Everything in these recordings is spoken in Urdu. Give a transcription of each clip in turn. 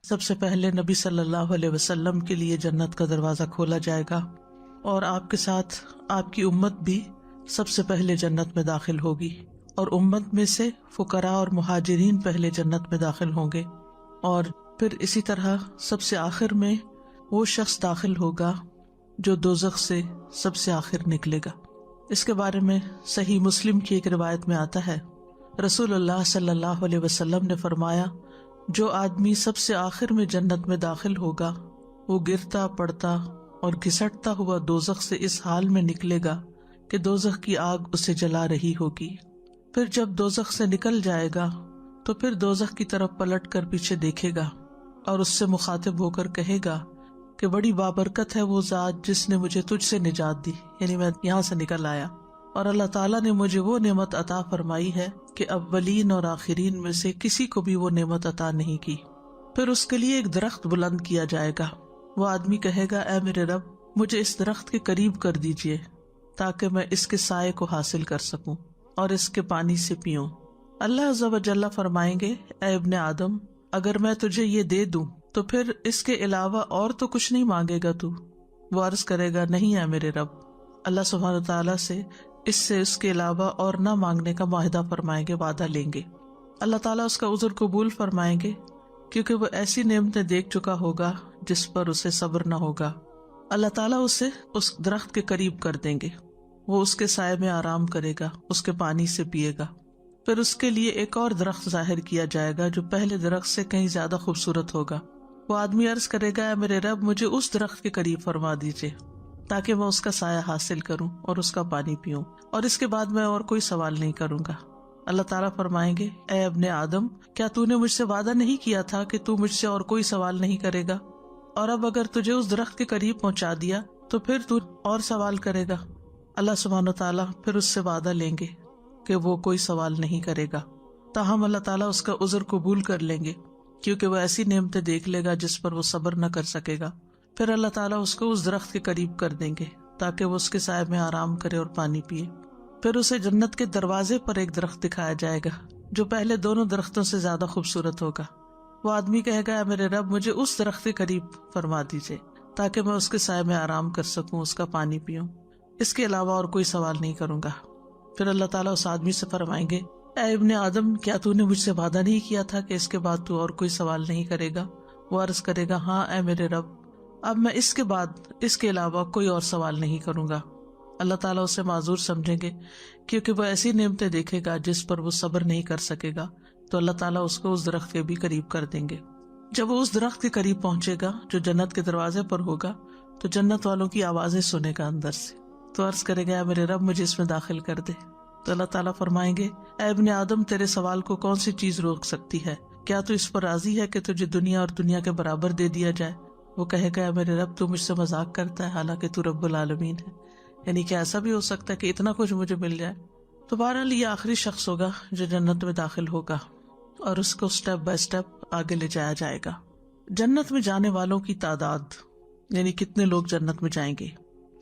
سب سے پہلے نبی صلی اللہ علیہ وسلم کے لیے جنت کا دروازہ کھولا جائے گا، اور آپ کے ساتھ آپ کی امت بھی سب سے پہلے جنت میں داخل ہوگی، اور امت میں سے فقراء اور مہاجرین پہلے جنت میں داخل ہوں گے، اور پھر اسی طرح سب سے آخر میں وہ شخص داخل ہوگا جو دوزخ سے سب سے آخر نکلے گا۔ اس کے بارے میں صحیح مسلم کی ایک روایت میں آتا ہے، رسول اللہ صلی اللہ علیہ وسلم نے فرمایا، جو آدمی سب سے آخر میں جنت میں داخل ہوگا وہ گرتا پڑتا اور گھسٹتا ہوا دوزخ سے اس حال میں نکلے گا کہ دوزخ کی آگ اسے جلا رہی ہوگی۔ پھر جب دوزخ سے نکل جائے گا تو پھر دوزخ کی طرف پلٹ کر پیچھے دیکھے گا اور اس سے مخاطب ہو کر کہے گا کہ بڑی بابرکت ہے وہ ذات جس نے مجھے تجھ سے نجات دی، یعنی میں یہاں سے نکل آیا، اور اللہ تعالیٰ نے مجھے وہ نعمت عطا فرمائی ہے کہ اولین اور آخرین میں سے کسی کو بھی وہ نعمت عطا نہیں کی۔ پھر اس کے لیے ایک درخت بلند کیا جائے گا، وہ آدمی کہے گا، اے میرے رب مجھے اس درخت کے قریب کر دیجئے تاکہ میں اس کے سائے کو حاصل کر سکوں اور اس کے پانی سے پیوں۔ اللہ عز و جل فرمائیں گے، اے ابن آدم اگر میں تجھے یہ دے دوں تو پھر اس کے علاوہ اور تو کچھ نہیں مانگے گا تو؟ وہ عرض کرے گا، نہیں اے میرے رب۔ اللہ سبحانہ تعالیٰ سے اس کے علاوہ اور نہ مانگنے کا معاہدہ فرمائیں گے، وعدہ لیں گے۔ اللہ تعالیٰ اس کا عذر قبول فرمائیں گے کیونکہ وہ ایسی نعمتیں دیکھ چکا ہوگا جس پر اسے صبر نہ ہوگا۔ اللہ تعالیٰ اسے اس درخت کے قریب کر دیں گے، وہ اس کے سائے میں آرام کرے گا، اس کے پانی سے پیے گا۔ پھر اس کے لیے ایک اور درخت ظاہر کیا جائے گا جو پہلے درخت سے کہیں زیادہ خوبصورت ہوگا۔ وہ آدمی عرض کرے گا، اے میرے رب مجھے اس درخت کے قریب فرما دیجئے تاکہ میں اس کا سایہ حاصل کروں اور اس کا پانی پیوں، اور اس کے بعد میں اور کوئی سوال نہیں کروں گا۔ اللہ تعالیٰ فرمائیں گے، اے ابن آدم کیا تو نے مجھ سے وعدہ نہیں کیا تھا کہ تو مجھ سے اور کوئی سوال نہیں کرے گا؟ اور اب اگر تجھے اس درخت کے قریب پہنچا دیا تو پھر تو اور سوال کرے گا؟ اللہ سبحانہ تعالیٰ پھر اس سے وعدہ لیں گے کہ وہ کوئی سوال نہیں کرے گا، تاہم اللہ تعالیٰ اس کا عذر قبول کر لیں گے کیونکہ وہ ایسی نعمتیں دیکھ لے گا جس پر وہ صبر نہ کر سکے گا۔ پھر اللہ تعالیٰ اس کو اس درخت کے قریب کر دیں گے تاکہ وہ اس کے سائے میں آرام کرے اور پانی پیے۔ پھر اسے جنت کے دروازے پر ایک درخت دکھایا جائے گا جو پہلے دونوں درختوں سے زیادہ خوبصورت ہوگا۔ وہ آدمی کہے گا، اے میرے رب مجھے اس درخت کے قریب فرما دیجئے تاکہ میں اس کے سائے میں آرام کر سکوں، اس کا پانی پیوں، اس کے علاوہ اور کوئی سوال نہیں کروں گا۔ پھر اللہ تعالیٰ اس آدمی سے فرمائیں گے، اے ابن آدم کیا تو نے مجھ سے وعدہ نہیں کیا تھا کہ اس کے بعد تو اور کوئی سوال نہیں کرے گا؟ وہ عرض کرے گا، ہاں اے میرے رب اب میں اس کے بعد اس کے علاوہ کوئی اور سوال نہیں کروں گا۔ اللہ تعالیٰ اسے معذور سمجھیں گے کیونکہ وہ ایسی نعمتیں دیکھے گا جس پر وہ صبر نہیں کر سکے گا، تو اللہ تعالیٰ اس کو اس درخت کے بھی قریب کر دیں گے۔ جب وہ اس درخت کے قریب پہنچے گا جو جنت کے دروازے پر ہوگا تو جنت والوں کی آوازیں سنے گا اندر سے، تو عرض کرے گا، میرے رب مجھے اس میں داخل کر دے۔ تو اللہ تعالیٰ فرمائیں گے، اے ابن آدم تیرے سوال کو کون سی چیز روک سکتی ہے؟ کیا تو اس پر راضی ہے کہ تجھے دنیا اور دنیا کے برابر دے دیا جائے؟ وہ کہے گا، اے میرے رب تو مجھ سے مذاق کرتا ہے حالانکہ تو رب العالمین ہے، یعنی کہ ایسا بھی ہو سکتا ہے کہ اتنا کچھ مجھے مل جائے۔ تو بہرحال یہ آخری شخص ہوگا جو جنت میں داخل ہوگا اور اس کو سٹیپ بائی سٹیپ آگے لے جایا جائے گا۔ جنت میں جانے والوں کی تعداد، یعنی کتنے لوگ جنت میں جائیں گے۔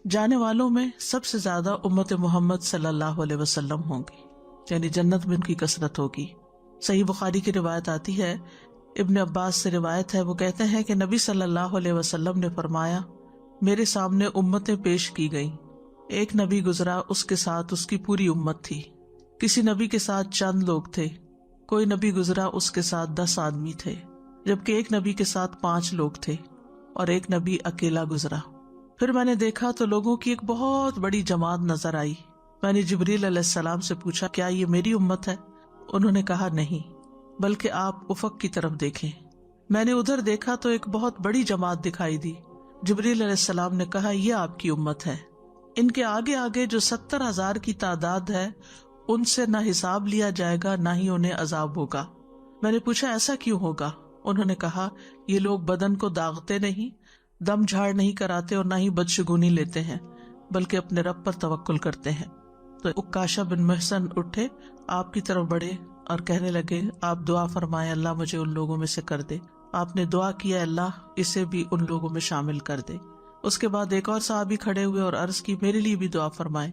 جانے والوں میں سب سے زیادہ امت محمد صلی اللہ علیہ وسلم ہوں گی، یعنی جنت میں ان کی کثرت ہوگی۔ صحیح بخاری کی روایت آتی ہے، ابن عباس سے روایت ہے، وہ کہتے ہیں کہ نبی صلی اللہ علیہ وسلم نے فرمایا، میرے سامنے امتیں پیش کی گئیں، ایک نبی گزرا، اس کے ساتھ اس کی پوری امت تھی، کسی نبی کے ساتھ چند لوگ تھے، کوئی نبی گزرا اس کے ساتھ 10 آدمی تھے، جبکہ ایک نبی کے ساتھ 5 لوگ تھے اور ایک نبی اکیلا گزرا۔ پھر میں نے دیکھا تو لوگوں کی ایک بہت بڑی جماعت نظر آئی۔ میں نے جبریل علیہ السلام سے پوچھا، کیا یہ میری امت ہے؟ انہوں نے کہا، نہیں، بلکہ آپ افق کی طرف دیکھیں۔ میں نے ادھر دیکھا تو ایک بہت بڑی جماعت دکھائی دی۔ جبریل علیہ السلام نے کہا، یہ آپ کی امت ہے۔ ان کے آگے آگے جو 70,000 کی تعداد ہے ان سے نہ حساب لیا جائے گا نہ ہی انہیں عذاب ہوگا۔ میں نے پوچھا، ایسا کیوں ہوگا؟ انہوں نے کہا، یہ لوگ بدن کو داغتے نہیں، دم جھاڑ نہیں کراتے اور نہ ہی بدشگونی لیتے ہیں، بلکہ اپنے رب پر توکل کرتے ہیں۔ تو عکاشہ بن محصن اٹھے، آپ کی طرف بڑھے اور کہنے لگے، آپ دعا فرمائیں اللہ مجھے ان لوگوں میں سے کر دے۔ آپ نے دعا کیا، اللہ اسے بھی ان لوگوں میں شامل کر دے۔ اس کے بعد ایک اور صحابی کھڑے ہوئے اور عرض کی، میرے لیے بھی دعا فرمائیں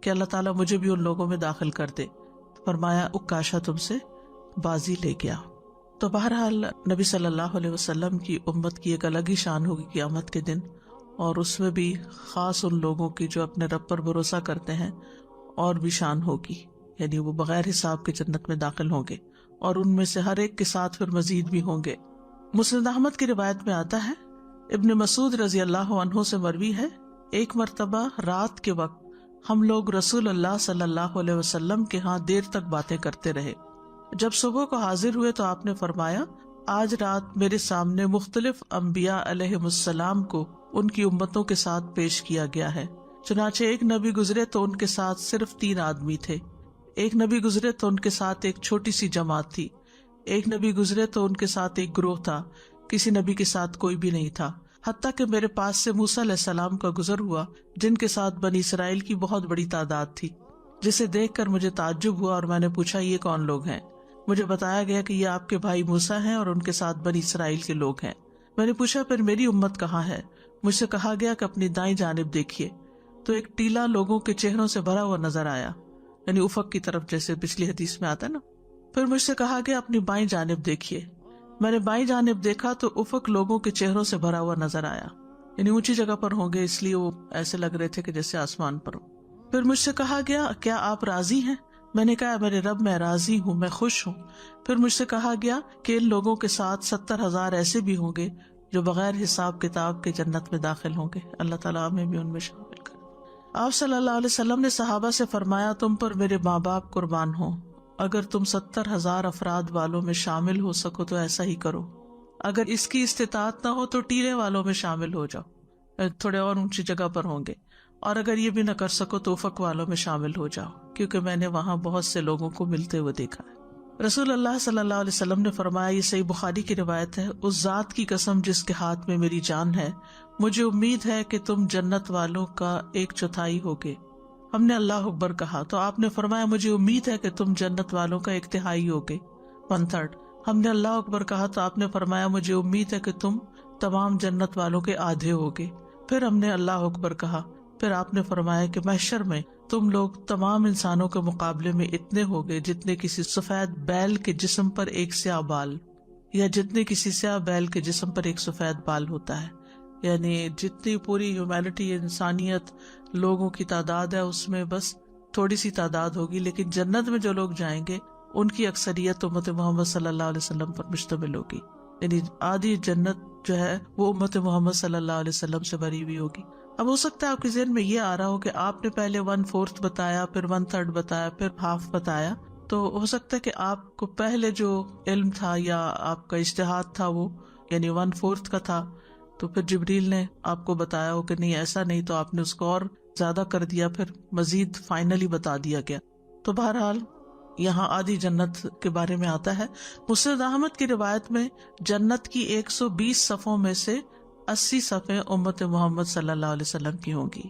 کہ اللہ تعالیٰ مجھے بھی ان لوگوں میں داخل کر دے۔ فرمایا، عکاشہ تم سے بازی لے گیا۔ تو بہرحال نبی صلی اللہ علیہ وسلم کی امت کی ایک الگ ہی شان ہوگی قیامت کے دن، اور اس میں بھی خاص ان لوگوں کی جو اپنے رب پر بھروسہ کرتے ہیں اور بھی شان ہوگی، یعنی وہ بغیر حساب کے جنت میں داخل ہوں گے، اور ان میں سے ہر ایک کے ساتھ پھر مزید بھی ہوں گے۔ مسند احمد کی روایت میں آتا ہے، ابن مسعود رضی اللہ عنہ سے مروی ہے، ایک مرتبہ رات کے وقت ہم لوگ رسول اللہ صلی اللہ علیہ وسلم کے ہاں دیر تک باتیں کرتے رہے۔ جب صبح کو حاضر ہوئے تو آپ نے فرمایا، آج رات میرے سامنے مختلف انبیاء علیہم السلام کو ان کی امتوں کے ساتھ پیش کیا گیا ہے۔ چنانچہ ایک نبی گزرے تو ان کے ساتھ صرف 3 آدمی تھے، ایک نبی گزرے تو ان کے ساتھ ایک چھوٹی سی جماعت تھی، ایک نبی گزرے تو ان کے ساتھ ایک گروہ تھا، کسی نبی کے ساتھ کوئی بھی نہیں تھا، حتیٰ کہ میرے پاس سے موسیٰ علیہ السلام کا گزر ہوا جن کے ساتھ بنی اسرائیل کی بہت بڑی تعداد تھی، جسے دیکھ کر مجھے تعجب ہوا اور میں نے پوچھا یہ کون لوگ ہیں؟ مجھے بتایا گیا کہ یہ آپ کے بھائی موسیٰ ہیں اور ان کے ساتھ بنی اسرائیل کے لوگ ہیں۔ میں نے پوچھا پھر میری امت کہاں ہے؟ مجھ سے کہا گیا کہ اپنی دائیں جانب دیکھیے، تو ایک ٹیلا لوگوں کے چہروں سے بھرا ہوا نظر آیا، یعنی افق کی طرف، جیسے پچھلی حدیث میں آتا ہے نا۔ پھر مجھ سے کہا گیا اپنی بائیں جانب دیکھیے، میں نے بائیں جانب دیکھا تو افق لوگوں کے چہروں سے بھرا ہوا نظر آیا، یعنی اونچی جگہ پر ہوں گے اس لیے وہ ایسے لگ رہے تھے کہ جیسے آسمان پر ہو۔ پھر مجھ سے کہا گیا کیا آپ راضی ہیں؟ میں نے کہا میرے رب میں راضی ہوں، میں خوش ہوں۔ پھر مجھ سے کہا گیا کہ ان لوگوں کے ساتھ 70,000 ایسے بھی ہوں گے جو بغیر حساب کتاب کے جنت میں داخل ہوں گے، اللہ تعالیٰ ہمیں بھی ان میں شامل کرے۔ آپ صلی اللہ علیہ وسلم نے صحابہ سے فرمایا، تم پر میرے ماں باپ قربان ہوں، اگر تم 70,000 افراد والوں میں شامل ہو سکو تو ایسا ہی کرو، اگر اس کی استطاعت نہ ہو تو ٹیلے والوں میں شامل ہو جاؤ، تھوڑے اور اونچی جگہ پر ہوں گے، اور اگر یہ بھی نہ کر سکو تو افق والوں میں شامل ہو جاؤ، کیونکہ میں نے وہاں بہت سے لوگوں کو ملتے ہوئے دیکھا ہے۔ رسول اللہ صلی اللہ علیہ وسلم نے فرمایا، یہ صحیح بخاری کی روایت ہے، اس ذات کی قسم جس کے ہاتھ میں میری جان ہے، مجھے امید ہے کہ تم جنت والوں کا 1/4 ہوگے۔ ہم نے اللہ اکبر کہا تو آپ نے فرمایا، مجھے امید ہے کہ تم جنت والوں کا 1/3 ہوگے، 1/3۔ ہم نے اللہ اکبر کہا تو آپ نے فرمایا، مجھے امید ہے کہ تم تمام جنت والوں کے آدھے ہوگے۔ پھر ہم نے اللہ اکبر کہا، پھر آپ نے فرمایا کہ محشر میں تم لوگ تمام انسانوں کے مقابلے میں اتنے ہوگے جتنے کسی سفید بیل کے جسم پر ایک سیاہ بال، یا جتنے کسی سیاہ بیل کے جسم پر ایک سفید بال ہوتا ہے، یعنی جتنی پوری ہیومینٹی، انسانیت، لوگوں کی تعداد ہے اس میں بس تھوڑی سی تعداد ہوگی، لیکن جنت میں جو لوگ جائیں گے ان کی اکثریت امت محمد صلی اللہ علیہ وسلم پر مشتمل ہوگی، یعنی آدھی جنت جو ہے وہ امت محمد صلی اللہ علیہ وسلم سے بھری ہوئی ہوگی۔ اب ہو سکتا ہے آپ کے ذہن میں یہ آ رہا ہو کہ آپ نے پہلے 1/4 بتایا، پھر 1/3 بتایا، پھر ½ بتایا، تو ہو سکتا ہے کہ آپ کو پہلے جو علم تھا یا آپ کا اجتہاد تھا وہ یعنی 1/4 کا تھا، تو پھر جبریل نے آپ کو بتایا ہو کہ نہیں ایسا نہیں، تو آپ نے اس کو اور زیادہ کر دیا، پھر مزید فائنلی بتا دیا گیا۔ تو بہرحال یہاں آدھی جنت کے بارے میں آتا ہے۔ مسند احمد کی روایت میں جنت کی 120 صفوں میں سے 80 صفیں امت محمد صلی اللہ علیہ وسلم کی ہوں گی۔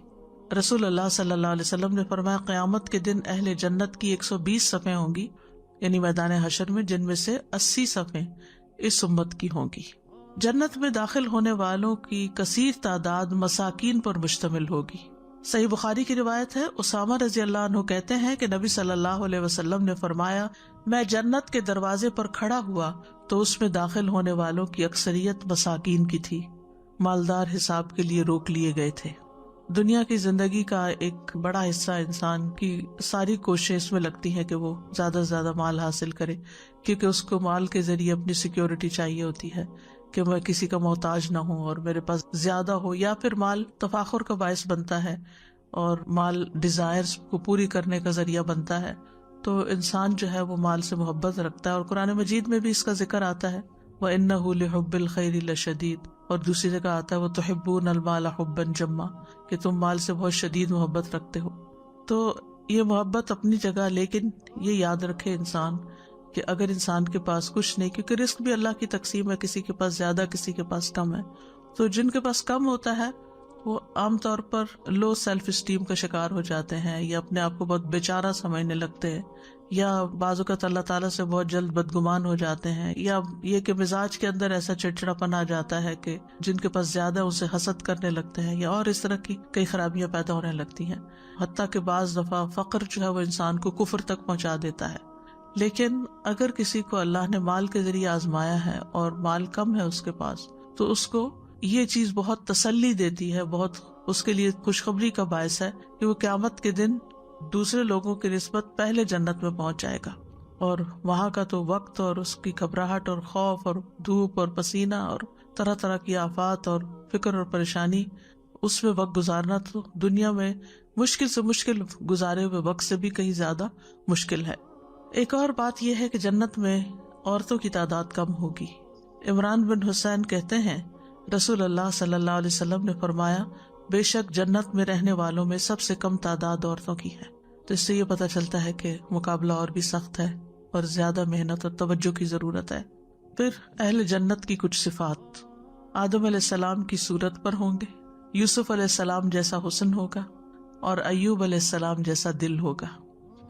رسول اللہ صلی اللہ علیہ وسلم نے فرمایا، قیامت کے دن اہل جنت کی 120 صفیں ہوں گی، یعنی میدان حشر میں، جن میں سے 80 صفیں اس امت کی ہوں گی۔ جنت میں داخل ہونے والوں کی کثیر تعداد مساکین پر مشتمل ہوگی۔ صحیح بخاری کی روایت ہے، اسامہ رضی اللہ عنہ کہتے ہیں کہ نبی صلی اللہ علیہ وسلم نے فرمایا، میں جنت کے دروازے پر کھڑا ہوا تو اس میں داخل ہونے والوں کی اکثریت مساکین کی تھی، مالدار حساب کے لیے روک لیے گئے تھے۔ دنیا کی زندگی کا ایک بڑا حصہ انسان کی ساری کوشش اس میں لگتی ہے کہ وہ زیادہ سے زیادہ مال حاصل کرے، کیونکہ اس کو مال کے ذریعے اپنی سیکیورٹی چاہیے ہوتی ہے کہ میں کسی کا محتاج نہ ہوں اور میرے پاس زیادہ ہو، یا پھر مال تفاخر کا باعث بنتا ہے اور مال ڈیزائرز کو پوری کرنے کا ذریعہ بنتا ہے۔ تو انسان جو ہے وہ مال سے محبت رکھتا ہے، اور قرآن مجید میں بھی اس کا ذکر آتا ہے، وَإِنَّهُ لِحُبِّ الْخَيْرِ لَشَدِيدٌ، اور دوسری جگہ آتا ہے وَتُحِبُّونَ الْمَالَ حُبًّا جَمًّا، کہ تم مال سے بہت شدید محبت رکھتے ہو۔ تو یہ محبت اپنی جگہ، لیکن یہ یاد رکھے انسان کہ اگر انسان کے پاس کچھ نہیں، کیونکہ رزق بھی اللہ کی تقسیم ہے، کسی کے پاس زیادہ، کسی کے پاس کم ہے، تو جن کے پاس کم ہوتا ہے وہ عام طور پر لو سیلف اسٹیم کا شکار ہو جاتے ہیں، یا اپنے آپ کو بہت بیچارہ سمجھنے لگتے ہیں، یا بعض اوقات اللہ تعالیٰ سے بہت جلد بدگمان ہو جاتے ہیں، یا یہ کہ مزاج کے اندر ایسا چڑچڑاپن آ جاتا ہے کہ جن کے پاس زیادہ اسے حسد کرنے لگتے ہیں، یا اور اس طرح کی کئی خرابیاں پیدا ہونے لگتی ہیں، حتیٰ کہ بعض دفعہ فقر جو ہے وہ انسان کو کفر تک پہنچا دیتا ہے۔ لیکن اگر کسی کو اللہ نے مال کے ذریعے آزمایا ہے اور مال کم ہے اس کے پاس، تو اس کو یہ چیز بہت تسلی دیتی ہے، بہت اس کے لیے خوشخبری کا باعث ہے کہ وہ قیامت کے دن دوسرے لوگوں کی نسبت پہلے جنت میں پہنچ جائے گا، اور وہاں کا تو وقت اور اس کی گھبراہٹ اور خوف اور دھوپ اور پسینہ اور طرح طرح کی آفات اور فکر اور پریشانی، اس میں وقت گزارنا تو دنیا میں مشکل سے مشکل گزارے ہوئے وقت سے بھی کہیں زیادہ مشکل ہے۔ ایک اور بات یہ ہے کہ جنت میں عورتوں کی تعداد کم ہوگی۔ عمران بن حسین کہتے ہیں رسول اللہ صلی اللہ علیہ وسلم نے فرمایا، بے شک جنت میں رہنے والوں میں سب سے کم تعداد عورتوں کی ہے۔ تو اس سے یہ پتہ چلتا ہے کہ مقابلہ اور بھی سخت ہے اور زیادہ محنت اور توجہ کی ضرورت ہے۔ پھر اہل جنت کی کچھ صفات: آدم علیہ السلام کی صورت پر ہوں گے، یوسف علیہ السلام جیسا حسن ہوگا، اور ایوب علیہ السلام جیسا دل ہوگا۔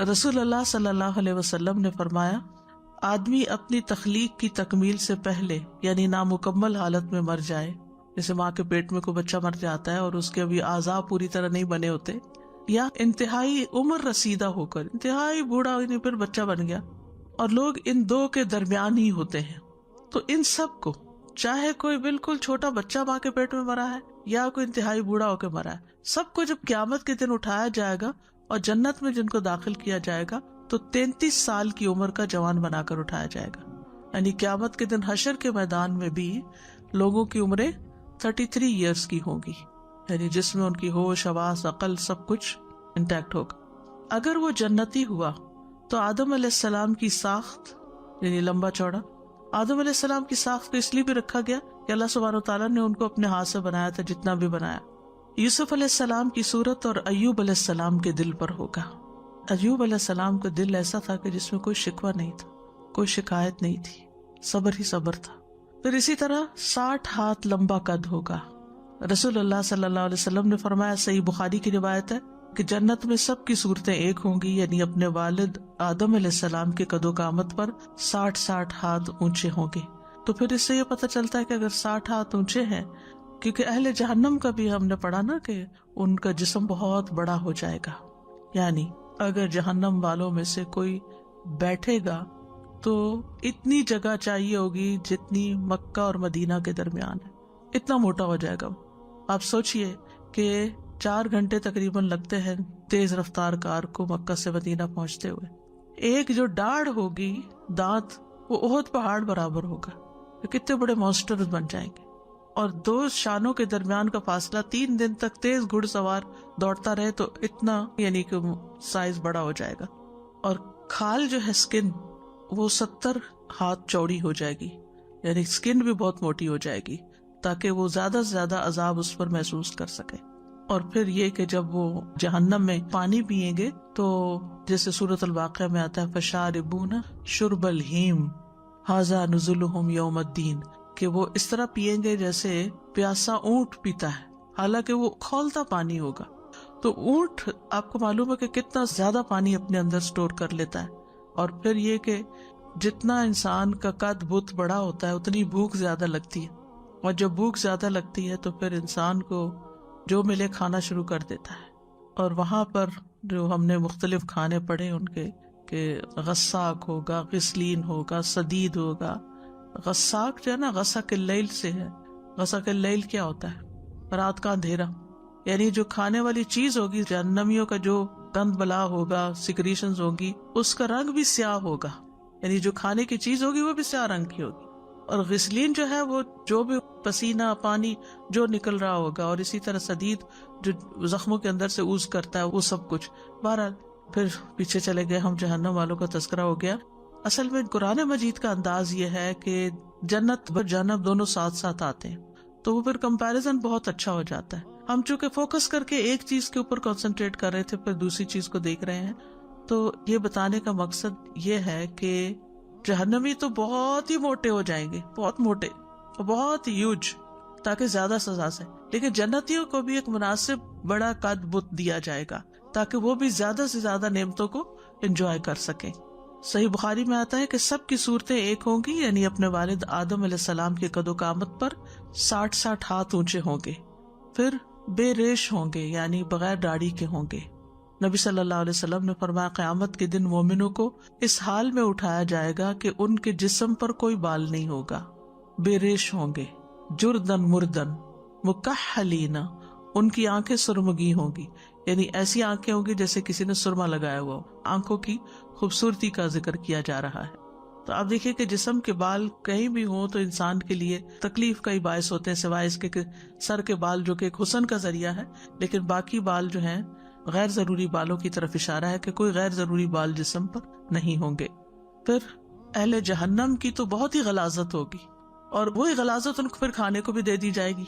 رسول اللہ صلی اللہ علیہ وسلم نے فرمایا، آدمی اپنی تخلیق کی تکمیل سے پہلے یعنی نامکمل حالت میں مر جائے، جیسے ماں کے پیٹ میں کوئی بچہ مر جاتا ہے اور اس کے ابھی اعضاء پوری طرح نہیں بنے ہوتے، یا انتہائی عمر رسیدہ ہو کر انتہائی بوڑھا ہونے پھر بچہ بن گیا، اور لوگ ان دو کے درمیان ہی ہوتے ہیں، تو ان سب کو، چاہے کوئی بالکل چھوٹا بچہ ماں کے پیٹ میں مرا ہے یا کوئی انتہائی بوڑھا ہو کے مرا ہے، سب کو جب قیامت کے دن اٹھایا جائے گا اور جنت میں جن کو داخل کیا جائے گا تو 33 سال کی عمر کا جوان بنا کر اٹھایا جائے گا۔ یعنی قیامت کے دن حشر کے میدان میں بھی لوگوں کی عمریں 33 ایئرس کی ہوں گی، یعنی جس میں ان کی ہوش، حواس، عقل سب کچھ انٹیکٹ ہوگا۔ اگر وہ جنتی ہوا تو آدم علیہ السلام کی ساخت یعنی لمبا چوڑا، آدم علیہ السلام کی ساخت کو اس لیے بھی رکھا گیا کہ اللہ سبحانہ وتعالیٰ نے ان کو اپنے ہاتھ سے بنایا تھا جتنا بھی بنایا۔ یوسف علیہ السلام کی صورت اور ایوب علیہ السلام کے دل پر ہوگا۔ ایوب علیہ السلام کا دل ایسا تھا کہ جس میں کوئی شکوہ نہیں تھا، کوئی شکایت نہیں تھی، صبر ہی صبر تھا۔ پھر اسی طرح 60 ہاتھ لمبا قد ہوگا۔ رسول اللہ صلی اللہ علیہ وسلم نے فرمایا، صحیح بخاری کی روایت ہے کہ جنت میں سب کی صورتیں ایک ہوں گی، یعنی اپنے والد آدم علیہ السلام کے قد و قامت پر 60 ہاتھ اونچے ہوں گے۔ تو پھر اس سے یہ پتہ چلتا ہے کہ اگر 60 ہاتھ اونچے ہیں، کیونکہ اہل جہنم کا بھی ہم نے پڑھا نا کہ ان کا جسم بہت بڑا ہو جائے گا، یعنی اگر جہنم والوں میں سے کوئی بیٹھے گا تو اتنی جگہ چاہیے ہوگی جتنی مکہ اور مدینہ کے درمیان ہے، اتنا موٹا ہو جائے گا۔ آپ سوچئے کہ 4 گھنٹے تقریباً لگتے ہیں تیز رفتار کار کو مکہ سے مدینہ پہنچتے ہوئے۔ ایک جو ڈاڑھ ہوگی، دانت، وہ احد پہاڑ برابر ہوگا، کتنے بڑے مانسٹرز بن جائیں گے۔ اور 2 شانوں کے درمیان کا فاصلہ 3 دن تک تیز گھڑ سوار دوڑتا رہے تو اتنا یعنی کہ سائز بڑا ہو جائے گا۔ اور کھال جو ہے سکن، وہ 70 ہاتھ چوڑی ہو جائے گی، یعنی سکن بھی بہت موٹی ہو جائے گی تاکہ وہ زیادہ سے زیادہ عذاب اس پر محسوس کر سکے۔ اور پھر یہ کہ جب وہ جہنم میں پانی پیئیں گے تو جیسے سورۃ الواقعہ میں آتا ہے، فشاربون شرب الہیم ھذا نزلہم یوم الدین، کہ وہ اس طرح پیئیں گے جیسے پیاسا اونٹ پیتا ہے، حالانکہ وہ کھولتا پانی ہوگا۔ تو اونٹ آپ کو معلوم ہے کہ کتنا زیادہ پانی اپنے اندر سٹور کر لیتا ہے، اور پھر یہ کہ جتنا انسان کا قد بت بڑا ہوتا ہے اتنی بھوک زیادہ لگتی ہے، اور جب بھوک زیادہ لگتی ہے تو پھر انسان کو جو ملے کھانا شروع کر دیتا ہے۔ اور وہاں پر جو ہم نے مختلف کھانے پڑھے ان کے کہ غساق ہوگا، غسلین ہوگا، سدید ہوگا۔ غساق جو ہے نا، غسق اللیل سے ہے۔ غسق اللیل کیا ہوتا ہے؟ رات کا اندھیرا، یعنی جو کھانے والی چیز ہوگی، جہنمیوں کا جو گند بلا ہوگا، سیکریشنز ہوگی، اس کا رنگ بھی سیاہ ہوگا، یعنی جو کھانے کی چیز ہوگی وہ بھی سیاہ رنگ کی ہوگی۔ اور غسلین جو ہے وہ جو بھی پسینہ، پانی جو نکل رہا ہوگا، اور اسی طرح سدید جو زخموں کے اندر سے اوز کرتا ہے، وہ سب کچھ۔ بہرحال پھر پیچھے چلے گئے ہم، جہنم والوں کا تذکرہ ہو گیا۔ اصل میں قرآن مجید کا انداز یہ ہے کہ جنت اور جہنم دونوں ساتھ ساتھ آتے ہیں، تو وہ پھر کمپیریزن بہت اچھا ہو جاتا ہے۔ ہم چونکہ فوکس کر کے ایک چیز کے اوپر کنسنٹریٹ کر رہے تھے، پھر دوسری چیز کو دیکھ رہے ہیں، تو یہ بتانے کا مقصد یہ ہے کہ جہنمی تو بہت ہی موٹے ہو جائیں گے، بہت موٹے، بہت ہیوج، تاکہ زیادہ سزا سے، لیکن جنتیوں کو بھی ایک مناسب بڑا قد بت دیا جائے گا تاکہ وہ بھی زیادہ سے زیادہ نعمتوں کو انجوائے کر سکیں۔ صحیح بخاری میں آتا ہے کہ سب کی صورتیں ایک ہوں گی، یعنی اپنے والد آدم علیہ السلام کے قد و قامت پر 60 ہاتھ اونچے ہوں گے۔ پھر بے ریش ہوں گے، یعنی بغیر داڑھی کے ہوں گے، نبی صلی اللہ علیہ وسلم نے فرمایا قیامت کے دن مومنوں کو اس حال میں اٹھایا جائے گا کہ ان کے جسم پر کوئی بال نہیں ہوگا، بے ریش ہوں گے، جردن مردن مکحلین، ان کی آنکھیں سرمگی ہوں گی، یعنی ایسی آنکھیں ہوں گی جیسے کسی نے سرما لگایا ہوا ہو۔ آنکھوں کی خوبصورتی کا ذکر کیا جا رہا ہے۔ تو آپ دیکھیے کہ جسم کے بال کہیں بھی ہوں تو انسان کے لیے تکلیف کا ہی باعث ہوتے ہیں، سوائے اس کے کہ سر کے بال جو کہ ایک حسن کا ذریعہ ہے، لیکن باقی بال جو ہیں غیر ضروری بالوں کی طرف اشارہ ہے کہ کوئی غیر ضروری بال جسم پر نہیں ہوں گے۔ پھر اہل جہنم کی تو بہت ہی غلاظت ہوگی، اور وہی غلاظت ان کو پھر کھانے کو بھی دے دی جائے گی،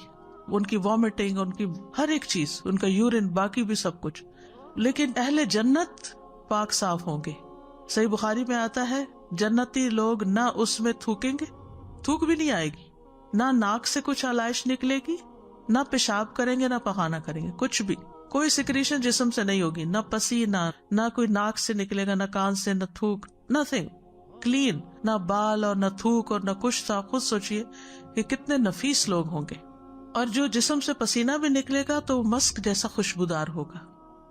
ان کی وامٹنگ، ان کی ہر ایک چیز، ان کا یورین، باقی بھی سب کچھ۔ لیکن اہل جنت پاک صاف ہوں گے۔ صحیح بخاری میں آتا ہے جنتی لوگ نہ اس میں تھوکیں گے، تھوک بھی نہیں آئے گی، نہ ناک سے کچھ علائش نکلے گی، نہ پیشاب کریں گے، نہ پخانہ کریں گے، کچھ بھی، کوئی سیکریشن جسم سے نہیں ہوگی، نہ پسینہ، نہ کوئی ناک سے نکلے گا، نہ کان سے، نہ تھوک، نتھنگ، کلین، نہ بال اور نہ تھوک اور نہ کچھ تھا۔ خود سوچئے کہ کتنے نفیس لوگ ہوں گے۔ اور جو جسم سے پسینہ بھی نکلے گا تو مسک جیسا خوشبودار ہوگا۔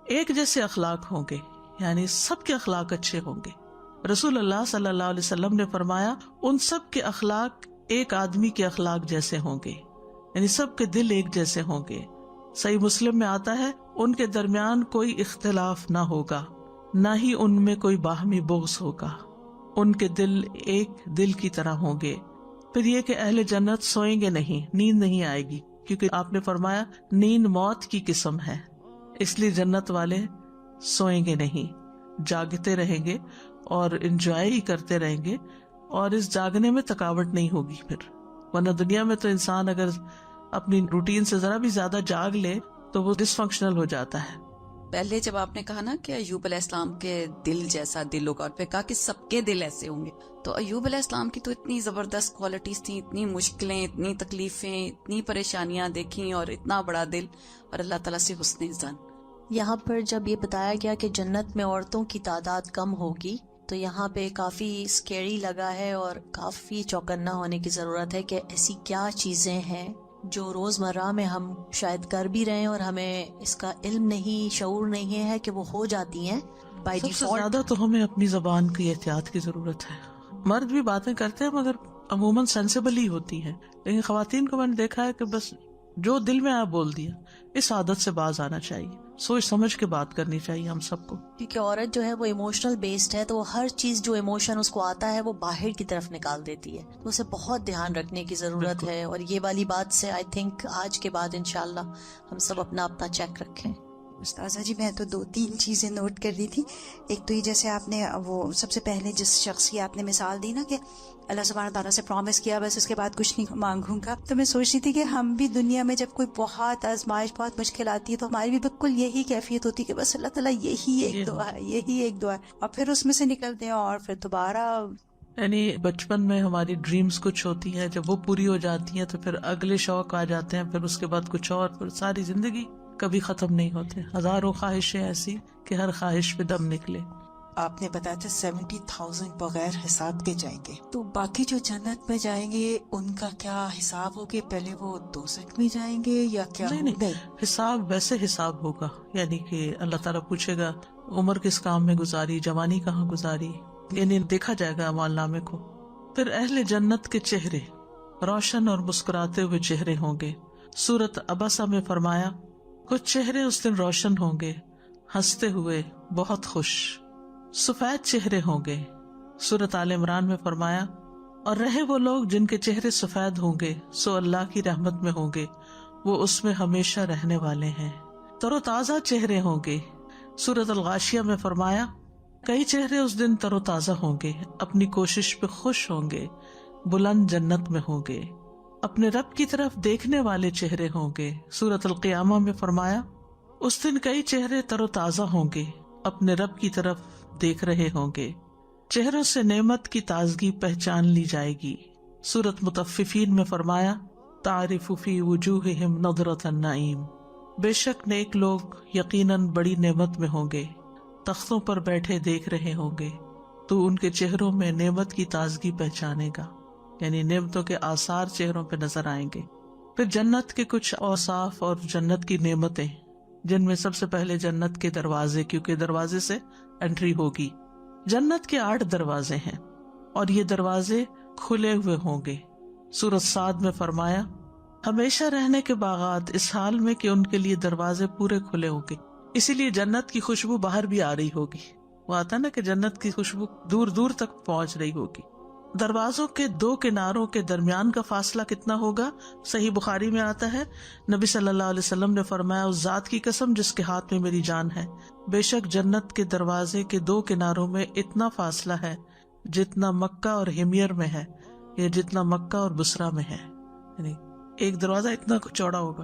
ایک جیسے اخلاق ہوں گے، یعنی سب کے اخلاق اچھے ہوں گے۔ رسول اللہ صلی اللہ علیہ وسلم نے فرمایا ان سب کے اخلاق ایک آدمی کے اخلاق جیسے ہوں گے، یعنی سب کے دل ایک جیسے ہوں گے۔ صحیح مسلم میں آتا ہے ان کے درمیان کوئی اختلاف نہ ہوگا، نہ ہی ان میں کوئی باہمی بغض ہوگا، ان کے دل ایک دل کی طرح ہوں گے۔ پھر یہ کہ اہل جنت سوئیں گے نہیں، نیند نہیں آئے گی، کیونکہ آپ نے فرمایا نیند موت کی قسم ہے، اس لیے جنت والے سوئیں گے نہیں، جاگتے رہیں گے اور انجوائے ہی کرتے رہیں گے، اور اس جاگنے میں تھکاوٹ نہیں ہوگی پھر۔ ورنہ دنیا میں تو انسان اگر اپنی روٹین سے ذرا بھی زیادہ جاگ لے تو وہ ڈس فنکشنل ہو جاتا ہے۔ پہلے جب آپ نے کہا نا کہ ایوب علیہ السلام کے دل جیسا دل ہوگا، اور پھر کہا کہ سب کے دل ایسے ہوں گے، تو ایوب علیہ السلام کی تو اتنی زبردست کوالٹیز تھیں، اتنی مشکلیں، اتنی تکلیفیں، اتنی پریشانیاں دیکھیں، اور اتنا بڑا دل، اور اللہ تعالیٰ سے حسن ظن۔ یہاں پر جب یہ بتایا گیا کہ جنت میں عورتوں کی تعداد کم ہوگی، تو یہاں پہ کافی اسکیری لگا ہے اور کافی چوکنا ہونے کی ضرورت ہے کہ ایسی کیا چیزیں ہیں جو روزمرہ میں ہم شاید کر بھی رہے ہیں اور ہمیں اس کا علم نہیں، شعور نہیں ہے کہ وہ ہو جاتی ہیں بائی سب سے ڈیفالٹ۔ زیادہ تو ہمیں اپنی زبان کی احتیاط کی ضرورت ہے۔ مرد بھی باتیں کرتے ہیں مگر عموماً سینسیبل ہی ہوتی ہیں، لیکن خواتین کو میں نے دیکھا ہے کہ بس جو دل میں آیا بول دیا۔ اس عادت سے باز آنا چاہیے، سوچ سمجھ کے بات کرنی چاہیے ہم سب کو، کیونکہ عورت جو ہے وہ ایموشنل بیسڈ ہے، تو وہ ہر چیز جو ایموشن اس کو آتا ہے وہ باہر کی طرف نکال دیتی ہے، تو اسے بہت دھیان رکھنے کی ضرورت ہے۔ اور یہ والی بات سے آئی تھنک آج کے بعد انشاءاللہ ہم سب اپنا اپنا چیک رکھیں۔ استاذہ جی میں تو 2-3 چیزیں نوٹ کر رہی تھی۔ ایک تو یہ جیسے آپ نے وہ سب سے پہلے جس شخص کی آپ نے مثال دی نا کہ اللہ سبحانہ تعالیٰ سے پرومس کیا بس اس کے بعد کچھ نہیں مانگوں گا، تو میں سوچ رہی تھی کہ ہم بھی دنیا میں جب کوئی بہت آزمائش، بہت مشکل آتی ہے تو ہماری بھی بالکل یہی کیفیت ہوتی ہے کہ بس اللہ تعالیٰ یہی ایک دعا ہے، یہی ایک دعا ہے، اور پھر اس میں سے نکلتے ہیں اور پھر دوبارہ۔ یعنی بچپن میں ہماری ڈریمز کچھ ہوتی ہیں، جب وہ پوری ہو جاتی ہیں تو پھر اگلے شوق آ جاتے ہیں، پھر اس کے بعد کچھ اور، پھر ساری زندگی کبھی ختم نہیں ہوتے، ہزاروں خواہشیں ایسی کہ ہر خواہش پہ دم نکلے۔ آپ نے بتایا تھا 70,000 بغیر حساب کے جائیں گے، تو باقی جو جنت میں جائیں گے ان کا کیا حساب ہوگا؟ پہلے وہ دوزخ میں جائیں گے یا کیا؟ نہیں، حساب ویسے حساب ہوگا، یعنی کہ اللہ تعالیٰ پوچھے گا عمر کس کام میں گزاری، جوانی کہاں گزاری، یعنی دیکھا جائے گا اعمال نامے کو۔ پھر اہل جنت کے چہرے روشن اور مسکراتے ہوئے چہرے ہوں گے۔ سورۃ عبسہ میں فرمایا کچھ چہرے اس دن روشن ہوں گے، ہنستے ہوئے، بہت خوش، سفید چہرے ہوں گے۔ سورۃ آل عمران میں فرمایا اور رہے وہ لوگ جن کے چہرے سفید ہوں گے سو اللہ کی رحمت میں ہوں گے، وہ اس میں ہمیشہ رہنے والے ہیں۔ تر و تازہ چہرے ہوں گے۔ سورۃ الغاشیہ میں فرمایا کئی چہرے اس دن تر و تازہ ہوں گے، اپنی کوشش پہ خوش ہوں گے، بلند جنت میں ہوں گے، اپنے رب کی طرف دیکھنے والے چہرے ہوں گے۔ سورۃ القیامہ میں فرمایا اس دن کئی چہرے تر و تازہ ہوں گے، اپنے رب کی طرف دیکھ رہے ہوں گے، چہروں سے نعمت کی تازگی پہچان لی جائے گی۔ سورۃ مطففین میں فرمایا تعرف فی وجوہہم نضرۃ النعیم، بے شک نیک لوگ یقیناً بڑی نعمت میں ہوں گے، تختوں پر بیٹھے دیکھ رہے ہوں گے، تو ان کے چہروں میں نعمت کی تازگی پہچانے گا، یعنی نعمتوں کے آثار چہروں پہ نظر آئیں گے۔ پھر جنت کے کچھ اوصاف اور جنت کی نعمتیں، جن میں سب سے پہلے جنت کے دروازے، کیونکہ دروازے سے انٹری ہوگی۔ جنت کے 8 دروازے ہیں اور یہ دروازے کھلے ہوئے ہوں گے۔ سورۃ صاد میں فرمایا ہمیشہ رہنے کے باغات اس حال میں کہ ان کے لیے دروازے پورے کھلے ہوں گے، اسی لیے جنت کی خوشبو باہر بھی آ رہی ہوگی۔ وہ آتا نا کہ جنت کی خوشبو دور دور تک پہنچ رہی ہوگی۔ دروازوں کے 2 کناروں کے درمیان کا فاصلہ کتنا ہوگا؟ صحیح بخاری میں آتا ہے، نبی صلی اللہ علیہ وسلم نے فرمایا اس ذات کی قسم جس کے ہاتھ میں میری جان ہے، بے شک جنت کے دروازے کے 2 کناروں میں اتنا فاصلہ ہے جتنا مکہ اور ہمیر میں ہے، یا جتنا مکہ اور بصرہ میں ہے، یعنی ایک دروازہ اتنا چوڑا ہوگا۔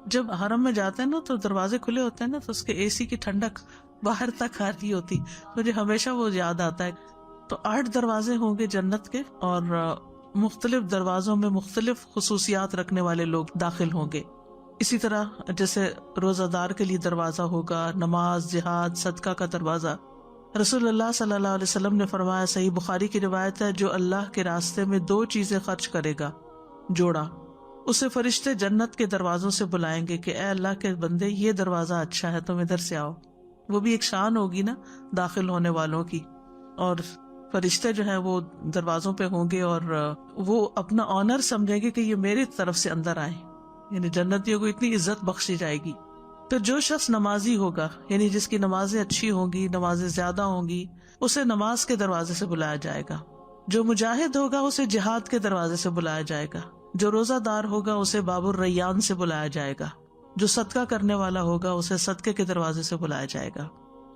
جب حرم میں جاتے ہیں نا تو دروازے کھلے ہوتے ہیں نا تو اس کے اے سی کی ٹھنڈک باہر تک آ رہی ہوتی، مجھے ہمیشہ وہ یاد آتا ہے۔ تو 8 دروازے ہوں گے جنت کے، اور مختلف دروازوں میں مختلف خصوصیات رکھنے والے لوگ داخل ہوں گے۔ اسی طرح جیسے روزہ دار کے لیے دروازہ ہوگا، نماز، جہاد، صدقہ کا دروازہ۔ رسول اللہ صلی اللہ علیہ وسلم نے فرمایا، صحیح بخاری کی روایت ہے، جو اللہ کے راستے میں 2 چیزیں خرچ کرے گا، جوڑا، اسے فرشتے جنت کے دروازوں سے بلائیں گے کہ اے اللہ کے بندے یہ دروازہ اچھا ہے، تم ادھر سے آؤ۔ وہ بھی ایک شان ہوگی نا داخل ہونے والوں کی، اور فرشتے جو ہیں وہ دروازوں پہ ہوں گے اور وہ اپنا آنر سمجھیں گے کہ یہ میری طرف سے اندر آئے، یعنی جنتیوں کو اتنی عزت بخشی جائے گی۔ پھر جو شخص نمازی ہوگا، یعنی جس کی نمازیں اچھی ہوں گی، نمازیں زیادہ ہوں گی، اسے نماز کے دروازے سے بلایا جائے گا۔ جو مجاہد ہوگا اسے جہاد کے دروازے سے بلایا جائے گا۔ جو روزہ دار ہوگا اسے باب الریان سے بلایا جائے گا۔ جو صدقہ کرنے والا ہوگا اسے صدقے کے دروازے سے بلایا جائے گا۔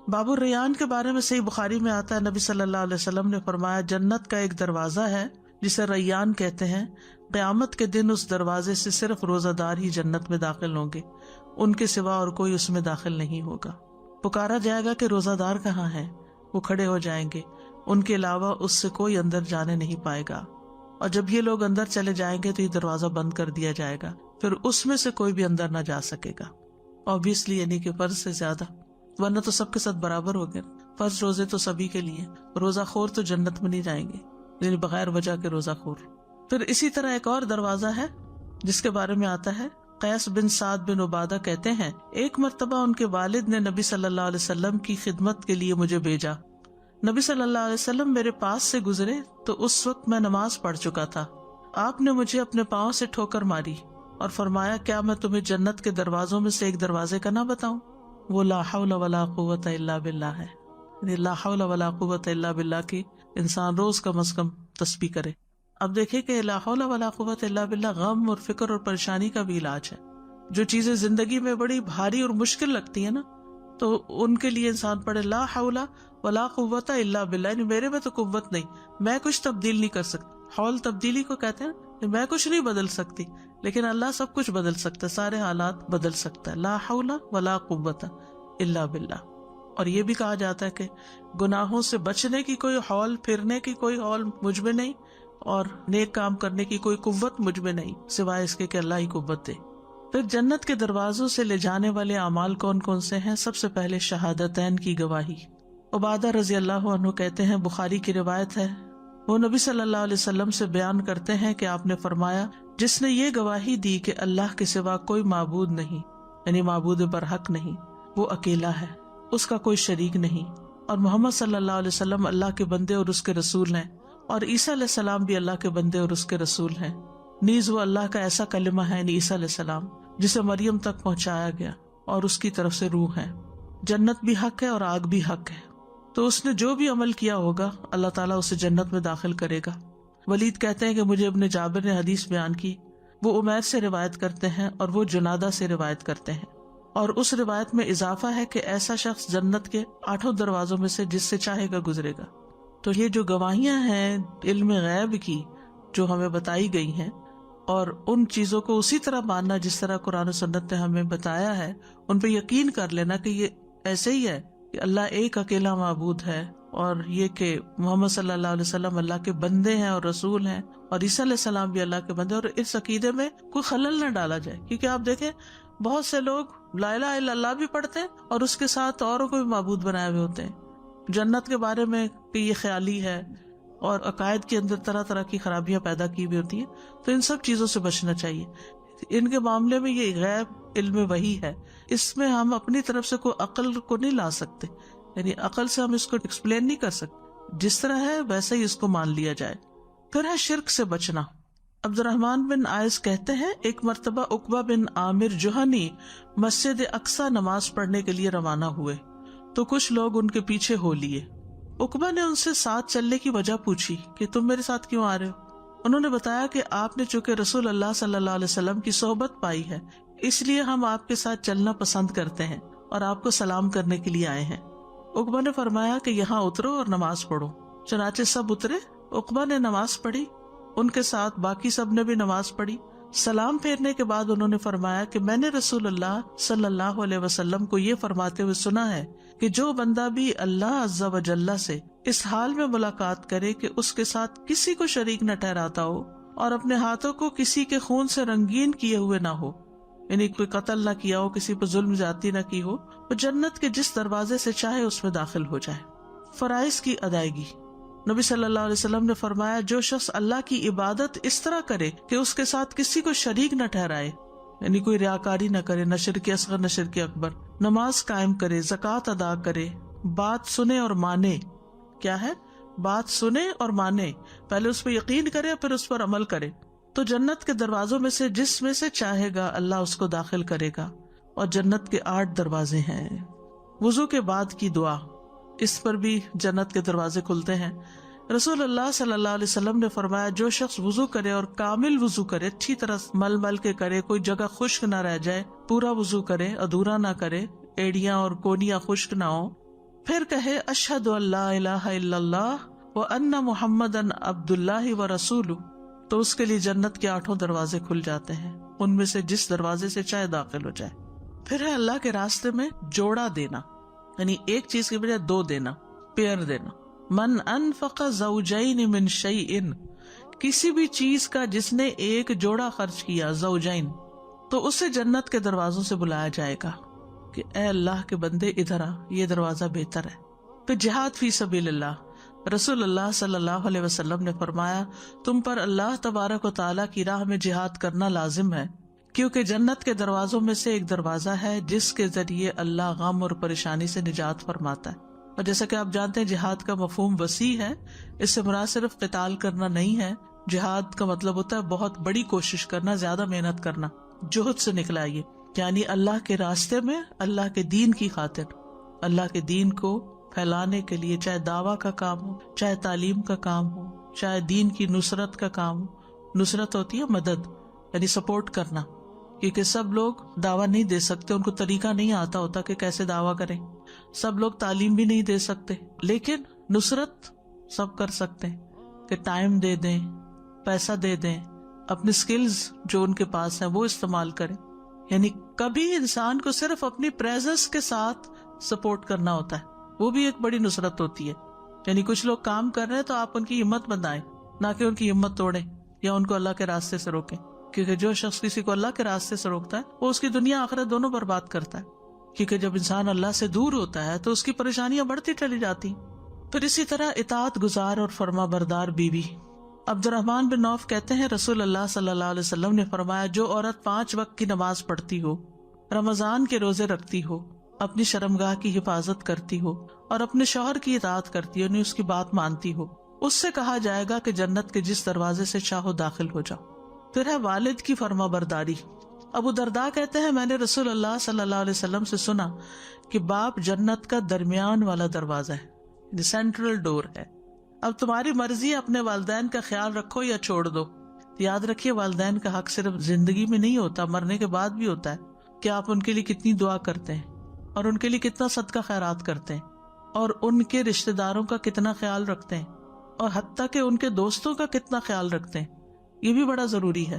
باب الریان کے بارے میں صحیح بخاری میں آتا ہے، نبی صلی اللہ علیہ وسلم نے فرمایا، جنت کا ایک دروازہ ہے جسے ریان کہتے ہیں، قیامت کے دن اس دروازے سے صرف روزہ دار ہی جنت میں داخل ہوں گے، ان کے سوا اور کوئی اس میں داخل نہیں ہوگا۔ پکارا جائے گا کہ روزہ دار کہاں ہے؟ وہ کھڑے ہو جائیں گے، ان کے علاوہ اس سے کوئی اندر جانے نہیں پائے گا، اور جب یہ لوگ اندر چلے جائیں گے تو یہ دروازہ بند کر دیا جائے گا، پھر اس میں سے کوئی بھی اندر نہ جا سکے گا۔ obviously یعنی کہ فرض سے زیادہ، ورنہ تو سب کے ساتھ برابر ہو گئے۔ فرض روزے تو سبھی کے لیے، روزہ خور تو جنت میں نہیں جائیں گے، یعنی بغیر وجہ کے روزہ خور۔ پھر اسی طرح ایک اور دروازہ ہے جس کے بارے میں آتا ہے، قیس بن سعد بن عبادہ کہتے ہیں، ایک مرتبہ ان کے والد نے نبی صلی اللہ علیہ وسلم کی خدمت کے لیے مجھے بھیجا۔ نبی صلی اللہ علیہ وسلم میرے پاس سے گزرے تو اس وقت میں نماز پڑھ چکا تھا۔ آپ نے مجھے اپنے پاؤں سے ٹھوکر ماری اور فرمایا، کیا میں تمہیں جنت کے دروازوں میں سے ایک دروازے کا نہ بتاؤں؟ وہ لا حول ولا قوت الا باللہ ہے، یعنی لا حول ولا قوت الا باللہ کی انسان روز کم از کم تسبیح کرے۔ اب دیکھیں کہ لا حول ولا قوت الا باللہ غم اور فکر اور پریشانی کا بھی علاج ہے۔ جو چیزیں زندگی میں بڑی بھاری اور مشکل لگتی ہیں نا، تو ان کے لیے انسان پڑھے لا حول ولا قوت الا باللہ، یعنی میرے میں تو قوت نہیں، میں کچھ تبدیل نہیں کر سکتی۔ حول تبدیلی کو کہتے ہیں کہ میں کچھ نہیں بدل سکتی، لیکن اللہ سب کچھ بدل سکتا ہے، سارے حالات بدل سکتا ہے۔ لا حول ولا قوت الا باللہ۔ اور یہ بھی کہا جاتا ہے کہ گناہوں سے بچنے کی کوئی حول، پھرنے کی کوئی حول مجھ میں نہیں، اور نیک کام کرنے کی کوئی قوت مجھ میں نہیں، سوائے اس کے کہ اللہ ہی قوت دے۔ پھر جنت کے دروازوں سے لے جانے والے اعمال کون کون سے ہیں؟ سب سے پہلے شہادتین کی گواہی۔ عبادہ رضی اللہ عنہ کہتے ہیں، بخاری کی روایت ہے، وہ نبی صلی اللہ علیہ وسلم سے بیان کرتے ہیں کہ آپ نے فرمایا، جس نے یہ گواہی دی کہ اللہ کے سوا کوئی معبود نہیں، یعنی معبود برحق نہیں، وہ اکیلا ہے، اس کا کوئی شریک نہیں، اور محمد صلی اللہ علیہ وسلم اللہ کے بندے اور اس کے رسول ہیں، اور عیسیٰ علیہ السلام بھی اللہ کے بندے اور اس کے رسول ہیں، نیز وہ اللہ کا ایسا کلمہ ہے، یعنی عیسیٰ علیہ السلام، جسے مریم تک پہنچایا گیا اور اس کی طرف سے روح ہے۔ جنت بھی حق ہے اور آگ بھی حق ہے، تو اس نے جو بھی عمل کیا ہوگا اللہ تعالیٰ اسے جنت میں داخل کرے گا۔ ولید کہتے ہیں کہ مجھے ابن جابر نے حدیث بیان کی، وہ عمیر سے روایت کرتے ہیں اور وہ جنادہ سے روایت کرتے ہیں، اور اس روایت میں اضافہ ہے کہ ایسا شخص جنت کے 8 دروازوں میں سے جس سے چاہے گا گزرے گا۔ تو یہ جو گواہیاں ہیں علم غیب کی جو ہمیں بتائی گئی ہیں، اور ان چیزوں کو اسی طرح ماننا جس طرح قرآن و سنت نے ہمیں بتایا ہے، ان پہ یقین کر لینا کہ یہ ایسے ہی ہے کہ اللہ ایک اکیلا معبود ہے، اور یہ کہ محمد صلی اللہ علیہ وسلم اللہ کے بندے ہیں اور رسول ہیں، اور عیسیٰ علیہ السلام بھی اللہ کے بندے، اور اس عقیدے میں کوئی خلل نہ ڈالا جائے۔ کیونکہ آپ دیکھیں بہت سے لوگ لا الہ الا اللہ بھی پڑھتے ہیں اور اس کے ساتھ اوروں کو بھی معبود بنائے ہوئے ہوتے ہیں، جنت کے بارے میں کہ یہ خیالی ہے، اور عقائد کے اندر طرح طرح کی خرابیاں پیدا کی ہوئی ہوتی ہیں۔ تو ان سب چیزوں سے بچنا چاہیے۔ ان کے معاملے میں یہ غیب علم وحی ہے، اس میں ہم اپنی طرف سے کوئی عقل کو نہیں لا سکتے، یعنی عقل سے ہم اس کو ایکسپلین نہیں کر سکتے، جس طرح ہے ویسے ہی اس کو مان لیا جائے۔ پھر ہے شرک سے بچنا۔ عبد الرحمن بن عائز کہتے ہیں ایک مرتبہ عقبہ بن عامر جوہنی مسجد اقصی نماز پڑھنے کے لیے روانہ ہوئے تو کچھ لوگ ان کے پیچھے ہو لیے۔ عقبہ نے ان سے ساتھ چلنے کی وجہ پوچھی کہ تم میرے ساتھ کیوں آ رہے ہو؟ انہوں نے بتایا کہ آپ نے چونکہ رسول اللہ صلی اللہ علیہ وسلم کی صحبت پائی ہے اس لیے ہم آپ کے ساتھ چلنا پسند کرتے ہیں اور آپ کو سلام کرنے کے لیے آئے ہیں۔ عقبہ نے فرمایا کہ یہاں اترو اور نماز پڑھو۔ چنانچہ سب اترے، عقبہ نے نماز پڑھی، ان کے ساتھ باقی سب نے بھی نماز پڑھی۔ سلام پھیرنے کے بعد انہوں نے فرمایا کہ میں نے رسول اللہ صلی اللہ علیہ وسلم کو یہ فرماتے ہوئے سنا ہے کہ جو بندہ بھی اللہ عز و جل سے اس حال میں ملاقات کرے کہ اس کے ساتھ کسی کو شریک نہ ٹھہراتا ہو اور اپنے ہاتھوں کو کسی کے خون سے رنگین کیے ہوئے نہ ہو، یعنی کوئی قتل نہ کیا ہو، کسی پر ظلم زیادتی نہ کی ہو، وہ جنت کے جس دروازے سے چاہے اس میں داخل ہو جائے۔ فرائض کی ادائیگی۔ نبی صلی اللہ علیہ وسلم نے فرمایا جو شخص اللہ کی عبادت اس طرح کرے کہ اس کے ساتھ کسی کو شریک نہ ٹھہرائے، یعنی کوئی ریاکاری نہ کرے، نہ شرک اصغر نہ شرک اکبر، نماز قائم کرے، زکوٰۃ ادا کرے، بات سنے اور مانے۔ کیا ہے؟ بات سنے اور مانے، پہلے اس پہ یقین کرے پھر اس پر عمل کرے، تو جنت کے دروازوں میں سے جس میں سے چاہے گا اللہ اس کو داخل کرے گا، اور جنت کے 8 دروازے ہیں۔ وضو کے بعد کی دعا، اس پر بھی جنت کے دروازے کھلتے ہیں۔ رسول اللہ صلی اللہ علیہ وسلم نے فرمایا جو شخص وضو کرے اور کامل وضو کرے، اچھی طرح مل مل کے کرے، کوئی جگہ خشک نہ رہ جائے، پورا وضو کرے، ادھورا نہ کرے، ایڑیاں اور کونیاں خشک نہ ہوں، پھر کہے اشہد ان لا الہ الا اللہ وان محمدا عبد اللہ ورسولہ، تو اس کے لیے جنت کے 8 دروازے کھل جاتے ہیں، ان میں سے جس دروازے سے چاہے داخل ہو جائے۔ پھر ہے اللہ کے راستے میں جوڑا دینا، یعنی ایک چیز کی بجائے 2 دینا، پیئر دینا۔ من انفق زوجین من شیء، کسی بھی چیز کا جس نے ایک جوڑا خرچ کیا، زوجین، تو اسے جنت کے دروازوں سے بلایا جائے گا کہ اے اللہ کے بندے ادھر آ، یہ دروازہ بہتر ہے۔ پھر جہاد فی سبیل اللہ۔ رسول اللہ صلی اللہ علیہ وسلم نے فرمایا تم پر اللہ تبارک و تعالیٰ کی راہ میں جہاد کرنا لازم ہے، کیونکہ جنت کے دروازوں میں سے ایک دروازہ ہے جس کے ذریعے اللہ غم اور پریشانی سے نجات فرماتا ہے۔ اور جیسا کہ آپ جانتے ہیں جہاد کا مفہوم وسیع ہے، اس سے مراد صرف قتال کرنا نہیں ہے، جہاد کا مطلب ہوتا ہے بہت بڑی کوشش کرنا، زیادہ محنت کرنا، جہد سے نکلا یہ، یعنی اللہ کے راستے میں اللہ کے دین کی خاطر، اللہ کے دین کو پھیلانے کے لیے، چاہے دعویٰ کا کام ہو، چاہے تعلیم کا کام ہو، چاہے دین کی نصرت کا کام ہو۔ نصرت ہوتی ہے مدد، یعنی سپورٹ کرنا، کیونکہ سب لوگ دعویٰ نہیں دے سکتے، ان کو طریقہ نہیں آتا ہوتا کہ کیسے دعویٰ کریں، سب لوگ تعلیم بھی نہیں دے سکتے، لیکن نصرت سب کر سکتے ہیں کہ ٹائم دے دیں، پیسہ دے دیں، اپنے سکلز جو ان کے پاس ہیں وہ استعمال کریں، یعنی کبھی انسان کو صرف اپنی پریزنس کے ساتھ سپورٹ کرنا ہوتا ہے، وہ بھی ایک بڑی نصرت ہوتی ہے۔ یعنی کچھ لوگ کام کر رہے ہیں تو آپ ان کی ہمت بندائیں، نہ کہ ان کی ہمت توڑیں یا ان کو اللہ کے راستے سے روکیں، کیونکہ جو شخص کسی کو اللہ کے راستے سے روکتا ہے وہ اس کی دنیا آخرت دونوں برباد کرتا ہے، کیونکہ جب انسان اللہ سے دور ہوتا ہے تو اس کی پریشانیاں بڑھتی چلی جاتی ہیں۔ پھر اسی طرح اطاعت گزار اور فرما بردار بیوی۔ عبد الرحمن بن عوف کہتے ہیں رسول اللہ صلی اللہ علیہ وسلم نے فرمایا جو عورت 5 وقت کی نماز پڑھتی ہو، رمضان کے روزے رکھتی ہو، اپنی شرمگاہ کی حفاظت کرتی ہو اور اپنے شوہر کی اطاعت کرتی ہو، یعنی اس کی بات مانتی ہو، اس سے کہا جائے گا کہ جنت کے جس دروازے سے چاہو داخل ہو جاؤ۔ پھر ہے والد کی فرما برداری۔ ابو درداء کہتے ہیں میں نے رسول اللہ صلی اللہ علیہ وسلم سے سنا کہ باپ جنت کا درمیان والا دروازہ ہے، سینٹرل ڈور ہے۔ اب تمہاری مرضی، اپنے والدین کا خیال رکھو یا چھوڑ دو۔ یاد رکھیے والدین کا حق صرف زندگی میں نہیں ہوتا، مرنے کے بعد بھی ہوتا ہے کہ آپ ان کے لیے کتنی دعا کرتے ہیں اور ان کے لیے کتنا صدقہ خیرات کرتے ہیں اور ان کے رشتہ داروں کا کتنا خیال رکھتے ہیں اور حتیٰ کہ ان کے دوستوں کا کتنا خیال رکھتے ہیں، یہ بھی بڑا ضروری ہے۔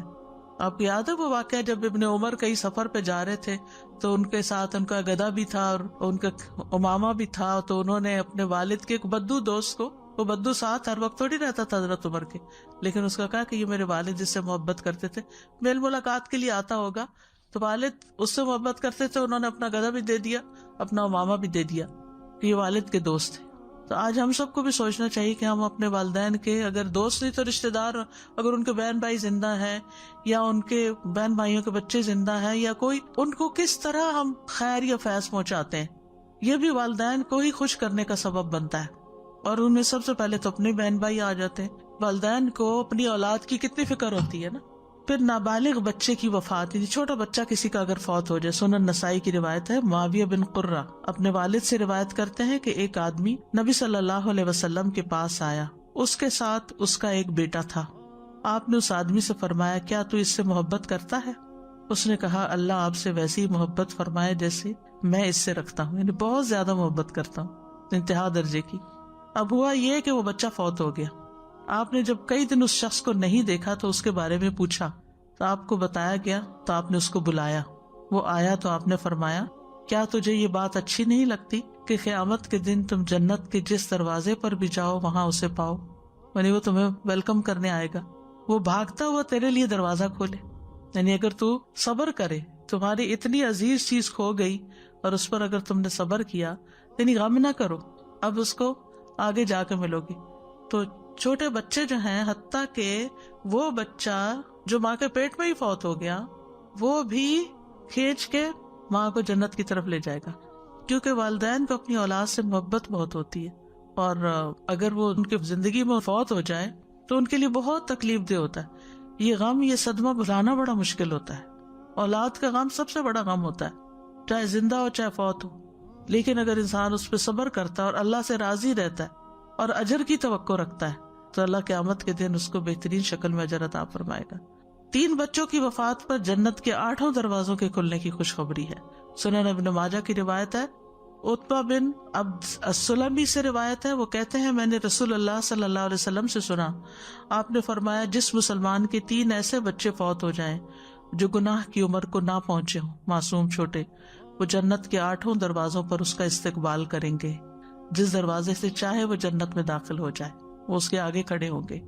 آپ کو یاد ہے وہ واقعہ جب ابن عمر کئی سفر پہ جا رہے تھے تو ان کے ساتھ ان کا گدھا بھی تھا اور ان کا امامہ بھی تھا، تو انہوں نے اپنے والد کے ایک بدو دوست کو، وہ بدو ساتھ ہر وقت تھوڑی رہتا تھا حضرت عمر کے، لیکن اس کا کہا کہ یہ میرے والد جس سے محبت کرتے تھے، میل ملاقات کے لیے آتا ہوگا، تو والد اس سے محبت کرتے تھے، انہوں نے اپنا گدھا بھی دے دیا، اپنا امامہ بھی دے دیا کہ یہ والد کے دوست ہیں۔ تو آج ہم سب کو بھی سوچنا چاہیے کہ ہم اپنے والدین کے اگر دوست نہیں تو رشتے دار، اگر ان کے بہن بھائی زندہ ہیں یا ان کے بہن بھائیوں کے بچے زندہ ہیں یا کوئی، ان کو کس طرح ہم خیر یا فیض پہنچاتے ہیں، یہ بھی والدین کو ہی خوش کرنے کا سبب بنتا ہے. اور ان میں سب سے پہلے تو اپنے بہن بھائی آ جاتے ہیں. والدین کو اپنی اولاد کی کتنی فکر ہوتی ہے نا. پھر نابالغ بچے کی وفات، یعنی چھوٹا بچہ کسی کا اگر فوت ہو جائے، سنن نسائی کی روایت ہے، معاویہ بن قرہ اپنے والد سے روایت کرتے ہیں کہ ایک آدمی نبی صلی اللہ علیہ وسلم کے پاس آیا، اس کے ساتھ اس کا ایک بیٹا تھا. آپ نے اس آدمی سے فرمایا کیا تو اس سے محبت کرتا ہے؟ اس نے کہا اللہ آپ سے ویسی محبت فرمائے جیسے میں اس سے رکھتا ہوں، یعنی بہت زیادہ محبت کرتا ہوں، انتہا درجے کی. اب ہوا یہ کہ وہ بچہ فوت ہو گیا. آپ نے جب کئی دن اس شخص کو نہیں دیکھا تو اس کے بارے میں پوچھا تو آپ کو بتایا گیا، تو آپ نے اس کو بلایا. وہ آیا تو آپ نے فرمایا کیا تجھے یہ بات اچھی نہیں لگتی کہ قیامت کے دن تم جنت کے جس دروازے پر بھی جاؤ وہاں اسے پاؤ، یعنی وہ تمہیں ویلکم کرنے آئے گا، وہ بھاگتا ہوا تیرے لیے دروازہ کھولے. یعنی اگر تو صبر کرے، تمہاری اتنی عزیز چیز کھو گئی اور اس پر اگر تم نے صبر کیا، یعنی غم نہ کرو، اب اس کو آگے جا کے ملو گے. تو چھوٹے بچے جو ہیں، حتیٰ کہ وہ بچہ جو ماں کے پیٹ میں ہی فوت ہو گیا، وہ بھی کھینچ کے ماں کو جنت کی طرف لے جائے گا، کیونکہ والدین کو اپنی اولاد سے محبت بہت ہوتی ہے. اور اگر وہ ان کی زندگی میں فوت ہو جائے تو ان کے لیے بہت تکلیف دہ ہوتا ہے. یہ غم، یہ صدمہ بھلانا بڑا مشکل ہوتا ہے. اولاد کا غم سب سے بڑا غم ہوتا ہے، چاہے زندہ ہو چاہے فوت ہو. لیکن اگر انسان اس پہ صبر کرتا ہے اور اللہ سے راضی رہتا ہے اور اجر کی توقع رکھتا ہے تو اللہ قیامت کے دن اس کو بہترین شکل میں اجر عطا فرمائے گا. 3 بچوں کی وفات پر جنت کے 8 دروازوں کے کھلنے کی خوشخبری ہے. سنن ابن ماجہ کی روایت ہے، عتبہ بن عبد السلمی سے روایت ہے، وہ کہتے ہیں میں نے رسول اللہ صلی اللہ علیہ وسلم سے سنا، آپ نے فرمایا جس مسلمان کے 3 ایسے بچے فوت ہو جائیں جو گناہ کی عمر کو نہ پہنچے ہوں، معصوم چھوٹے، وہ جنت کے 8 دروازوں پر اس کا استقبال کریں گے. جس دروازے سے چاہے وہ جنت میں داخل ہو جائے، وہ اس کے آگے کھڑے ہوں گے.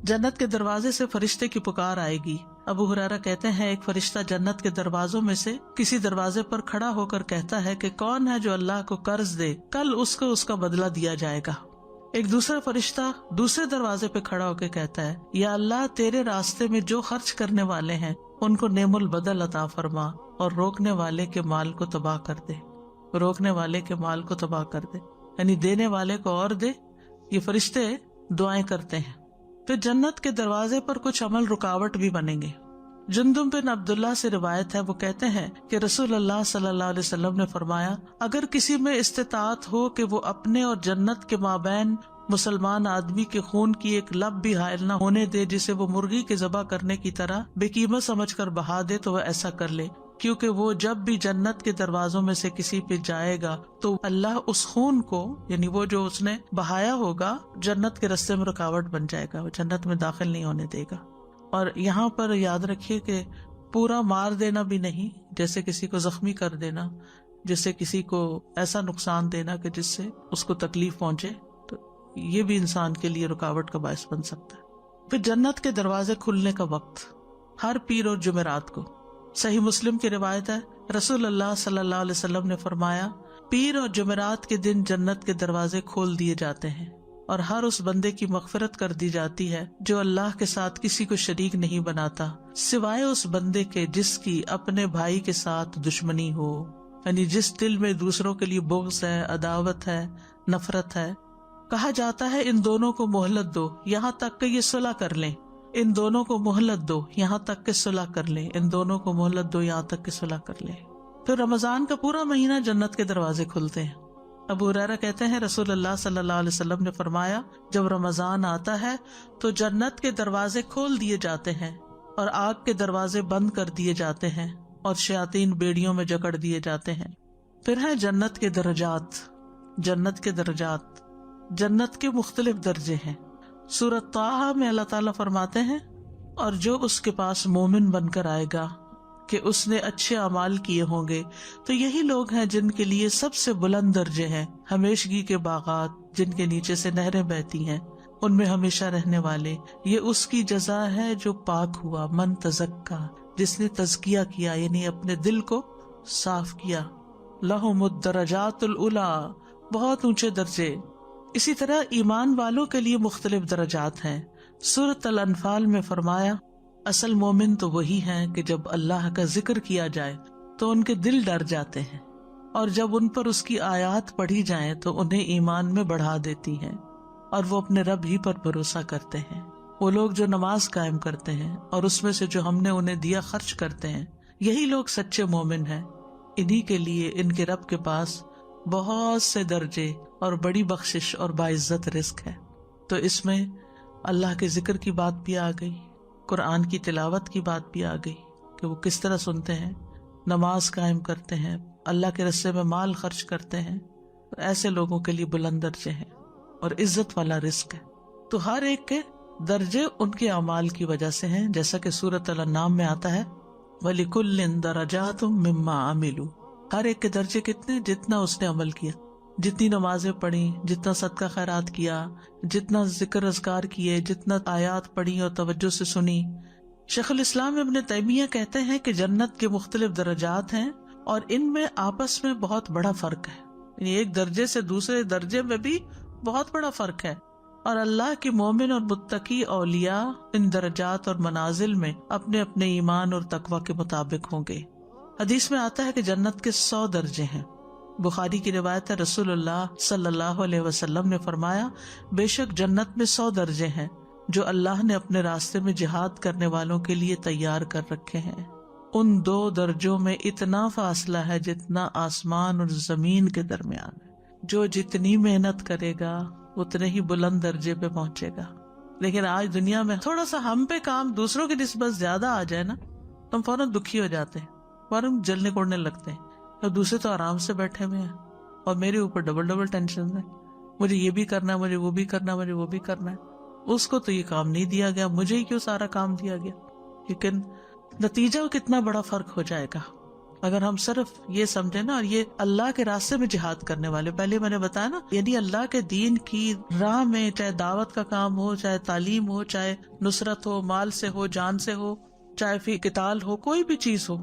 جنت کے دروازے سے فرشتے کی پکار آئے گی. ابو ہریرہ کہتے ہیں ایک فرشتہ جنت کے دروازوں میں سے کسی دروازے پر کھڑا ہو کر کہتا ہے کہ کون ہے جو اللہ کو قرض دے، کل اس کو اس کا بدلہ دیا جائے گا. ایک دوسرا فرشتہ دوسرے دروازے پہ کھڑا ہو کے کہتا ہے یا اللہ تیرے راستے میں جو خرچ کرنے والے ہیں ان کو نعم البدل عطا فرما اور روکنے والے کے مال کو تباہ کر دے. روکنے والے کے مال کو تباہ کر دے، یعنی دینے والے کو اور دے. یہ فرشتے دعائیں کرتے ہیں. پھر جنت کے دروازے پر کچھ عمل رکاوٹ بھی بنیں گے. جندب بن عبداللہ سے روایت ہے، وہ کہتے ہیں کہ رسول اللہ صلی اللہ علیہ وسلم نے فرمایا اگر کسی میں استطاعت ہو کہ وہ اپنے اور جنت کے مابین مسلمان آدمی کے خون کی ایک لب بھی حائل نہ ہونے دے جسے وہ مرغی کے ذبح کرنے کی طرح بے قیمت سمجھ کر بہا دے تو وہ ایسا کر لے، کیونکہ وہ جب بھی جنت کے دروازوں میں سے کسی پہ جائے گا تو اللہ اس خون کو، یعنی وہ جو اس نے بہایا ہوگا، جنت کے راستے میں رکاوٹ بن جائے گا، وہ جنت میں داخل نہیں ہونے دے گا. اور یہاں پر یاد رکھیے کہ پورا مار دینا بھی نہیں، جیسے کسی کو زخمی کر دینا، جیسے کسی کو ایسا نقصان دینا کہ جس سے اس کو تکلیف پہنچے، تو یہ بھی انسان کے لیے رکاوٹ کا باعث بن سکتا ہے. پھر جنت کے دروازے کھلنے کا وقت ہر پیر اور جمعرات کو. صحیح مسلم کی روایت ہے، رسول اللہ صلی اللہ علیہ وسلم نے فرمایا پیر اور جمعرات کے دن جنت کے دروازے کھول دیے جاتے ہیں اور ہر اس بندے کی مغفرت کر دی جاتی ہے جو اللہ کے ساتھ کسی کو شریک نہیں بناتا سوائے اس بندے کے جس کی اپنے بھائی کے ساتھ دشمنی ہو، یعنی جس دل میں دوسروں کے لیے بغض ہے، عداوت ہے، نفرت ہے. کہا جاتا ہے ان دونوں کو مہلت دو یہاں تک کہ یہ صلح کر لیں، ان دونوں کو مہلت دو یہاں تک کہ صلح کر لیں، ان دونوں کو مہلت دو یہاں تک کہ صلح کر لیں. پھر رمضان کا پورا مہینہ جنت کے دروازے کھلتے ہیں. ابو ہریرہ کہتے ہیں رسول اللہ صلی اللہ علیہ وسلم نے فرمایا جب رمضان آتا ہے تو جنت کے دروازے کھول دیے جاتے ہیں اور آگ کے دروازے بند کر دیے جاتے ہیں اور شیاطین بیڑیوں میں جکڑ دیے جاتے ہیں. پھر ہے جنت کے درجات. جنت کے درجات، جنت کے مختلف درجے ہیں. سورۃ طٰہٰ میں اللہ تعالیٰ فرماتے ہیں اور جو اس کے پاس مومن بن کر آئے گا کہ اس نے اچھے اعمال کیے ہوں گے تو یہی لوگ ہیں جن کے لیے سب سے بلند درجے ہیں، ہمیشگی کے باغات جن کے نیچے سے نہریں بہتی ہیں، ان میں ہمیشہ رہنے والے. یہ اس کی جزا ہے جو پاک ہوا، من تزکا، جس نے تزکیہ کیا یعنی اپنے دل کو صاف کیا. لہم الدرجات العلیٰ، بہت اونچے درجے. اسی طرح ایمان والوں کے لیے مختلف درجات ہیں. سورۃ الانفال میں فرمایا اصل مومن تو وہی ہیں کہ جب اللہ کا ذکر کیا جائے تو ان کے دل ڈر جاتے ہیں، اور جب ان پر اس کی آیات پڑھی جائیں تو انہیں ایمان میں بڑھا دیتی ہیں، اور وہ اپنے رب ہی پر بھروسہ کرتے ہیں. وہ لوگ جو نماز قائم کرتے ہیں اور اس میں سے جو ہم نے انہیں دیا خرچ کرتے ہیں، یہی لوگ سچے مومن ہیں. انہی کے لیے ان کے رب کے پاس بہت سے درجے اور بڑی بخشش اور باعزت رزق ہے. تو اس میں اللہ کے ذکر کی بات بھی آ گئی، قرآن کی تلاوت کی بات بھی آ گئی کہ وہ کس طرح سنتے ہیں، نماز قائم کرتے ہیں، اللہ کے راستے میں مال خرچ کرتے ہیں. ایسے لوگوں کے لیے بلند درجے ہیں اور عزت والا رزق ہے. تو ہر ایک کے درجے ان کے اعمال کی وجہ سے ہیں، جیسا کہ سورۃ الانعام میں آتا ہے وَلِكُلٍّ دَرَجَاتٌ مِّمَّا عَمِلُوا. ہر ایک کے درجے کتنے؟ جتنا اس نے عمل کیا، جتنی نمازیں پڑھی، جتنا صدقہ خیرات کیا، جتنا ذکر اذکار کیے، جتنا آیات پڑھی اور توجہ سے سنی. شیخ الاسلام ابن تیمیہ کہتے ہیں کہ جنت کے مختلف درجات ہیں اور ان میں آپس میں بہت بڑا فرق ہے. یعنی ایک درجے سے دوسرے درجے میں بھی بہت بڑا فرق ہے، اور اللہ کے مومن اور متقی اولیاء ان درجات اور منازل میں اپنے اپنے ایمان اور تقوی کے مطابق ہوں گے. حدیث میں آتا ہے کہ جنت کے 100 درجے ہیں. بخاری کی روایت ہے، رسول اللہ صلی اللہ علیہ وسلم نے فرمایا بے شک جنت میں 100 درجے ہیں جو اللہ نے اپنے راستے میں جہاد کرنے والوں کے لیے تیار کر رکھے ہیں. ان 2 درجوں میں اتنا فاصلہ ہے جتنا آسمان اور زمین کے درمیان ہے. جو جتنی محنت کرے گا اتنے ہی بلند درجے پہ پہنچے گا. لیکن آج دنیا میں تھوڑا سا ہم پہ کام دوسروں کی نسبت زیادہ آ جائے نا تو ہم فوراً دکھی ہو جاتے ہیں، فوراً جلنے کوڑنے لگتے ہیں. اور دوسرے تو آرام سے بیٹھے ہوئے ہیں اور میرے اوپر ڈبل ٹینشن ہے، مجھے یہ بھی کرنا ہے، مجھے وہ بھی کرنا ہے، مجھے وہ بھی کرنا ہے. اس کو تو یہ کام نہیں دیا گیا، مجھے ہی کیوں سارا کام دیا گیا. لیکن نتیجہ کتنا بڑا فرق ہو جائے گا اگر ہم صرف یہ سمجھے نا. اور یہ اللہ کے راستے میں جہاد کرنے والے، پہلے میں نے بتایا نا، یعنی اللہ کے دین کی راہ میں، چاہے دعوت کا کام ہو، چاہے تعلیم ہو، چاہے نصرت ہو، مال سے ہو، جان سے ہو، چاہے فی قتال ہو، کوئی بھی چیز ہو،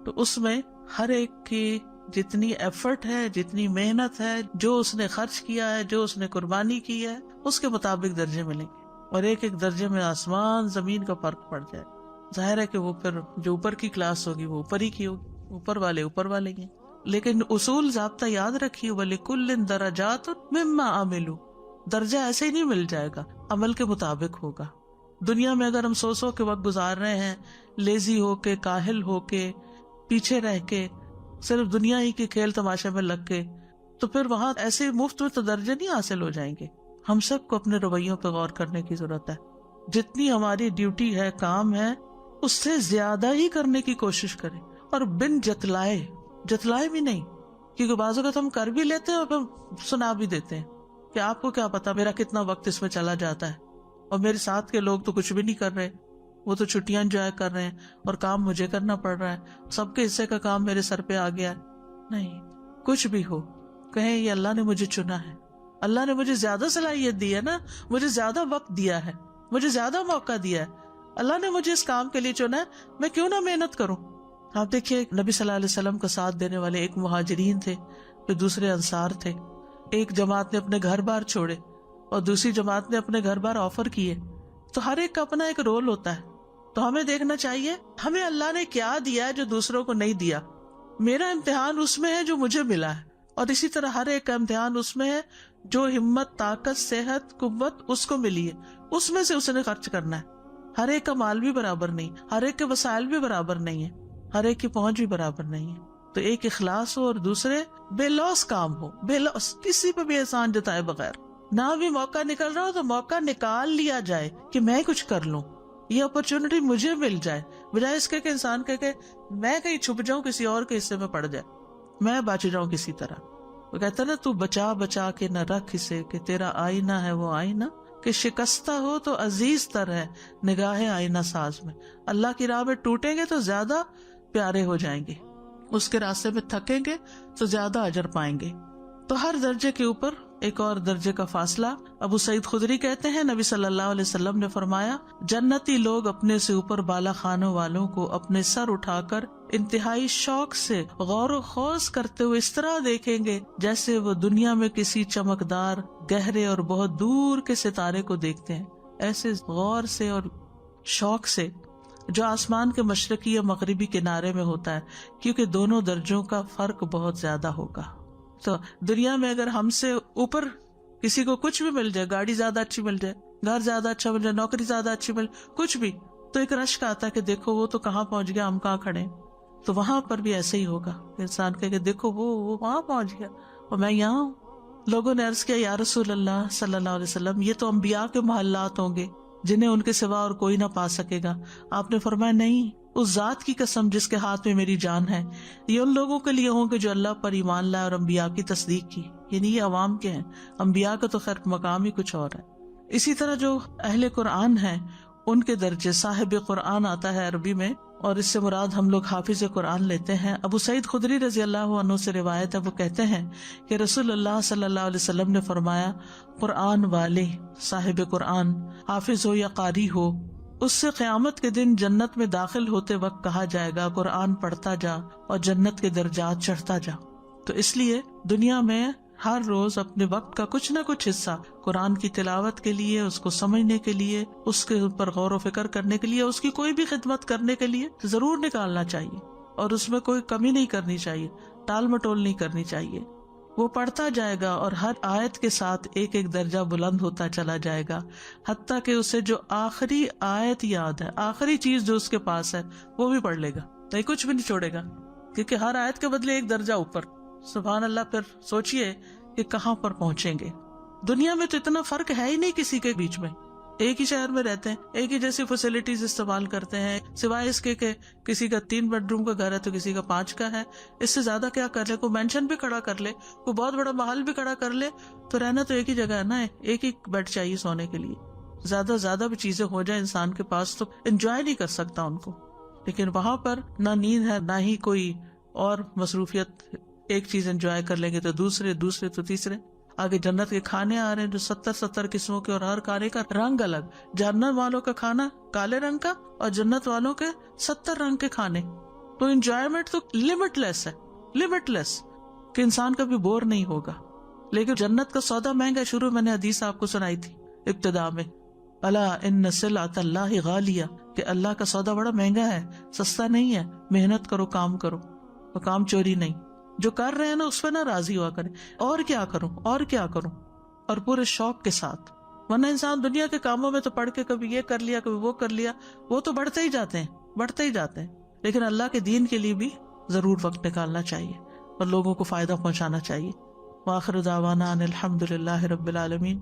تو اس میں ہر ایک کی جتنی ایفرٹ ہے، جتنی محنت ہے، جو اس نے خرچ کیا ہے، جو اس نے قربانی کی ہے، اس کے مطابق درجے ملیں گے. اور ایک ایک درجے میں آسمان زمین کا فرق پڑ جائے. ظاہر ہے کہ وہ پھر جو اوپر کی کلاس ہوگی وہ اوپر ہی کی ہوگی، اوپر والے ہیں. لیکن اصول ضابطہ یاد رکھیے وَلِكُلٍّ دَرَجَاتٌ مِّمَّا عَمِلُوا. درجہ ایسے ہی نہیں مل جائے گا، عمل کے مطابق ہوگا. دنیا میں اگر ہم سو کے وقت گزار رہے ہیں، لیزی ہو کے، کاہل ہو کے، پیچھے رہ کے، صرف دنیا ہی کے کھیل تماشے میں لگ کے، تو پھر وہاں ایسے مفت میں تو درجے نہیں حاصل ہو جائیں گے. ہم سب کو اپنے رویوں پہ غور کرنے کی ضرورت ہے. جتنی ہماری ڈیوٹی ہے، کام ہے، اس سے زیادہ ہی کرنے کی کوشش کریں، اور بن جتلائے بھی نہیں. کیونکہ بعض اوقات ہم کر بھی لیتے ہیں اور پھر سنا بھی دیتے ہیں کہ آپ کو کیا پتا میرا کتنا وقت اس میں چلا جاتا ہے، اور میرے ساتھ کے لوگ تو کچھ بھی نہیں کر رہے، وہ تو چھٹیاں انجوائے کر رہے ہیں اور کام مجھے کرنا پڑ رہا ہے، سب کے حصے کا کام میرے سر پہ آ گیا ہے. نہیں، کچھ بھی ہو، کہیں یہ اللہ نے مجھے چنا ہے، اللہ نے مجھے زیادہ صلاحیت دی ہے نا، مجھے زیادہ وقت دیا ہے، مجھے زیادہ موقع دیا ہے، اللہ نے مجھے اس کام کے لیے چنا ہے، میں کیوں نہ محنت کروں. آپ دیکھیے نبی صلی اللہ علیہ وسلم کا ساتھ دینے والے ایک مہاجرین تھے، پھر دوسرے انصار تھے. ایک جماعت نے اپنے گھر بار چھوڑے اور دوسری جماعت نے اپنے گھر بار آفر کیے. تو ہر ایک کا اپنا ایک رول ہوتا ہے. تو ہمیں دیکھنا چاہیے ہمیں اللہ نے کیا دیا ہے جو دوسروں کو نہیں دیا. میرا امتحان اس میں ہے جو مجھے ملا ہے، اور اسی طرح ہر ایک کا امتحان اس میں ہے جو ہمت، طاقت، صحت، قوت اس کو ملی ہے، اس میں سے اس نے خرچ کرنا ہے. ہر ایک کا مال بھی برابر نہیں، ہر ایک کے وسائل بھی برابر نہیں ہے، ہر ایک کی پہنچ بھی برابر نہیں ہے. تو ایک اخلاص ہو اور دوسرے بے لوس کام ہو، بے لوس، کسی پہ بھی احسان جتائے بغیر. نہ بھی موقع نکل رہا ہو تو موقع نکال لیا جائے کہ میں کچھ کر لوں، یہ اپرچونٹی مجھے مل جائے، بجائے اس کے کہ انسان کہ میں کہیں چھپ جاؤں، کسی اور کے حصے میں پڑ جائے، میں بچ جاؤں کسی طرح. وہ کہتا نا تو بچا کے نہ رکھ اسے کہ تیرا آئینہ ہے وہ آئینہ کہ شکستہ ہو تو عزیز تر ہے نگاہ آئینہ ساز میں. اللہ کی راہ میں ٹوٹیں گے تو زیادہ پیارے ہو جائیں گے، اس کے راستے میں تھکیں گے تو زیادہ اجر پائیں گے. تو ہر درجے کے اوپر ایک اور درجے کا فاصلہ. ابو سعید خدری کہتے ہیں نبی صلی اللہ علیہ وسلم نے فرمایا جنتی لوگ اپنے سے اوپر بالا خانوں والوں کو اپنے سر اٹھا کر انتہائی شوق سے غور و خوض کرتے ہوئے اس طرح دیکھیں گے جیسے وہ دنیا میں کسی چمکدار گہرے اور بہت دور کے ستارے کو دیکھتے ہیں. ایسے غور سے اور شوق سے جو آسمان کے مشرقی یا مغربی کنارے میں ہوتا ہے، کیونکہ دونوں درجوں کا فرق بہت زیادہ ہوگا. تو دنیا میں اگر ہم سے اوپر کسی کو کچھ بھی مل جائے، گاڑی زیادہ اچھی مل جائے، گھر زیادہ اچھا مل جائے، نوکری زیادہ اچھی مل، کچھ بھی، تو ایک رشک آتا ہے کہ دیکھو وہ تو کہاں پہنچ گیا، ہم کہاں کھڑے ہیں. تو وہاں پر بھی ایسے ہی ہوگا، انسان کہے کہ دیکھو وہ وہاں پہنچ گیا اور میں یہاں ہوں. لوگوں نے عرض کیا یا رسول اللہ صلی اللہ علیہ وسلم، یہ تو انبیاء کے محلات ہوں گے جنہیں ان کے سوا اور کوئی نہ پا سکے گا. آپ نے فرمایا نہیں، اس ذات کی قسم جس کے ہاتھ میں میری جان ہے، یہ ان لوگوں کے لیے ہوں گے جو اللہ پر ایمان لائے اور انبیاء کی تصدیق کی. یعنی یہ عوام کے ہیں، انبیاء کا تو خیر مقام ہی کچھ اور ہے. اسی طرح جو اہل قرآن ہیں ان کے درجے، صاحب قرآن آتا ہے عربی میں، اور اس سے مراد ہم لوگ حافظ قرآن لیتے ہیں. ابو سعید خدری رضی اللہ عنہ سے روایت ہے، وہ کہتے ہیں کہ رسول اللہ صلی اللہ علیہ وسلم نے فرمایا قرآن والے، صاحب قرآن، حافظ ہو یا قاری ہو، اس سے قیامت کے دن جنت میں داخل ہوتے وقت کہا جائے گا قرآن پڑھتا جا اور جنت کے درجات چڑھتا جا. تو اس لیے دنیا میں ہر روز اپنے وقت کا کچھ نہ کچھ حصہ قرآن کی تلاوت کے لیے، اس کو سمجھنے کے لیے، اس کے اوپر غور و فکر کرنے کے لیے، اس کی کوئی بھی خدمت کرنے کے لیے ضرور نکالنا چاہیے، اور اس میں کوئی کمی نہیں کرنی چاہیے، ٹال مٹول نہیں کرنی چاہیے. وہ پڑھتا جائے گا اور ہر آیت کے ساتھ ایک ایک درجہ بلند ہوتا چلا جائے گا، حتیٰ کہ اسے جو آخری آیت یاد ہے، آخری چیز جو اس کے پاس ہے وہ بھی پڑھ لے گا، نہیں کچھ بھی نہیں چھوڑے گا، کیونکہ ہر آیت کے بدلے ایک درجہ اوپر. سبحان اللہ. پھر سوچئے کہ کہاں پر پہنچیں گے. دنیا میں تو اتنا فرق ہے ہی نہیں کسی کے بیچ میں، ایک ہی شہر میں رہتے ہیں، ایک ہی جیسی فیسلٹیز استعمال کرتے ہیں، سوائے اس کے کہ کسی کا 3 بیڈ روم کا گھر ہے تو کسی کا 5 کا ہے. اس سے زیادہ کیا کر لے؟ کوئی مینشن بھی کھڑا کر لے، کوئی بہت بڑا محل بھی کھڑا کر لے، تو رہنا تو ایک ہی جگہ ہے نا، ایک ہی بیڈ چاہیے سونے کے لیے. زیادہ بھی چیزیں ہو جائیں انسان کے پاس تو انجوائے نہیں کر سکتا ان کو. لیکن وہاں پر نہ نیند ہے، نہ ہی کوئی اور مصروفیت. ایک چیز انجوائے کر لیں گے تو دوسرے تو تیسرے. آگے جنت کے کھانے آ رہے ہیں جو 70 قسموں کے، اور ہر کھانے کا رنگ الگ. جہنم والوں کا کھانا کالے رنگ کا اور جنت والوں کے 70 رنگ کے کھانے. تو انجوائمنٹ تو لمٹ لیس ہے، لمٹ لیس، کہ انسان کبھی بور نہیں ہوگا. لیکن جنت کا سودا مہنگا. شروع میں نے حدیث آپ کو سنائی تھی ابتدا میں، الا ان سلعۃ اللہ غالیہ، کہ اللہ کا سودا بڑا مہنگا ہے، سستا نہیں ہے. محنت کرو، کام کرو، اور کام چوری نہیں. جو کر رہے ہیں نا اس پہ نہ راضی ہوا کریں، اور کیا کروں، اور پورے شوق کے ساتھ. ورنہ انسان دنیا کے کاموں میں تو پڑھ کے کبھی یہ کر لیا، کبھی وہ کر لیا، وہ تو بڑھتے ہی جاتے ہیں. لیکن اللہ کے دین کے لیے بھی ضرور وقت نکالنا چاہیے اور لوگوں کو فائدہ پہنچانا چاہیے. وآخر دعوانا ان الحمد للہ رب العالمین.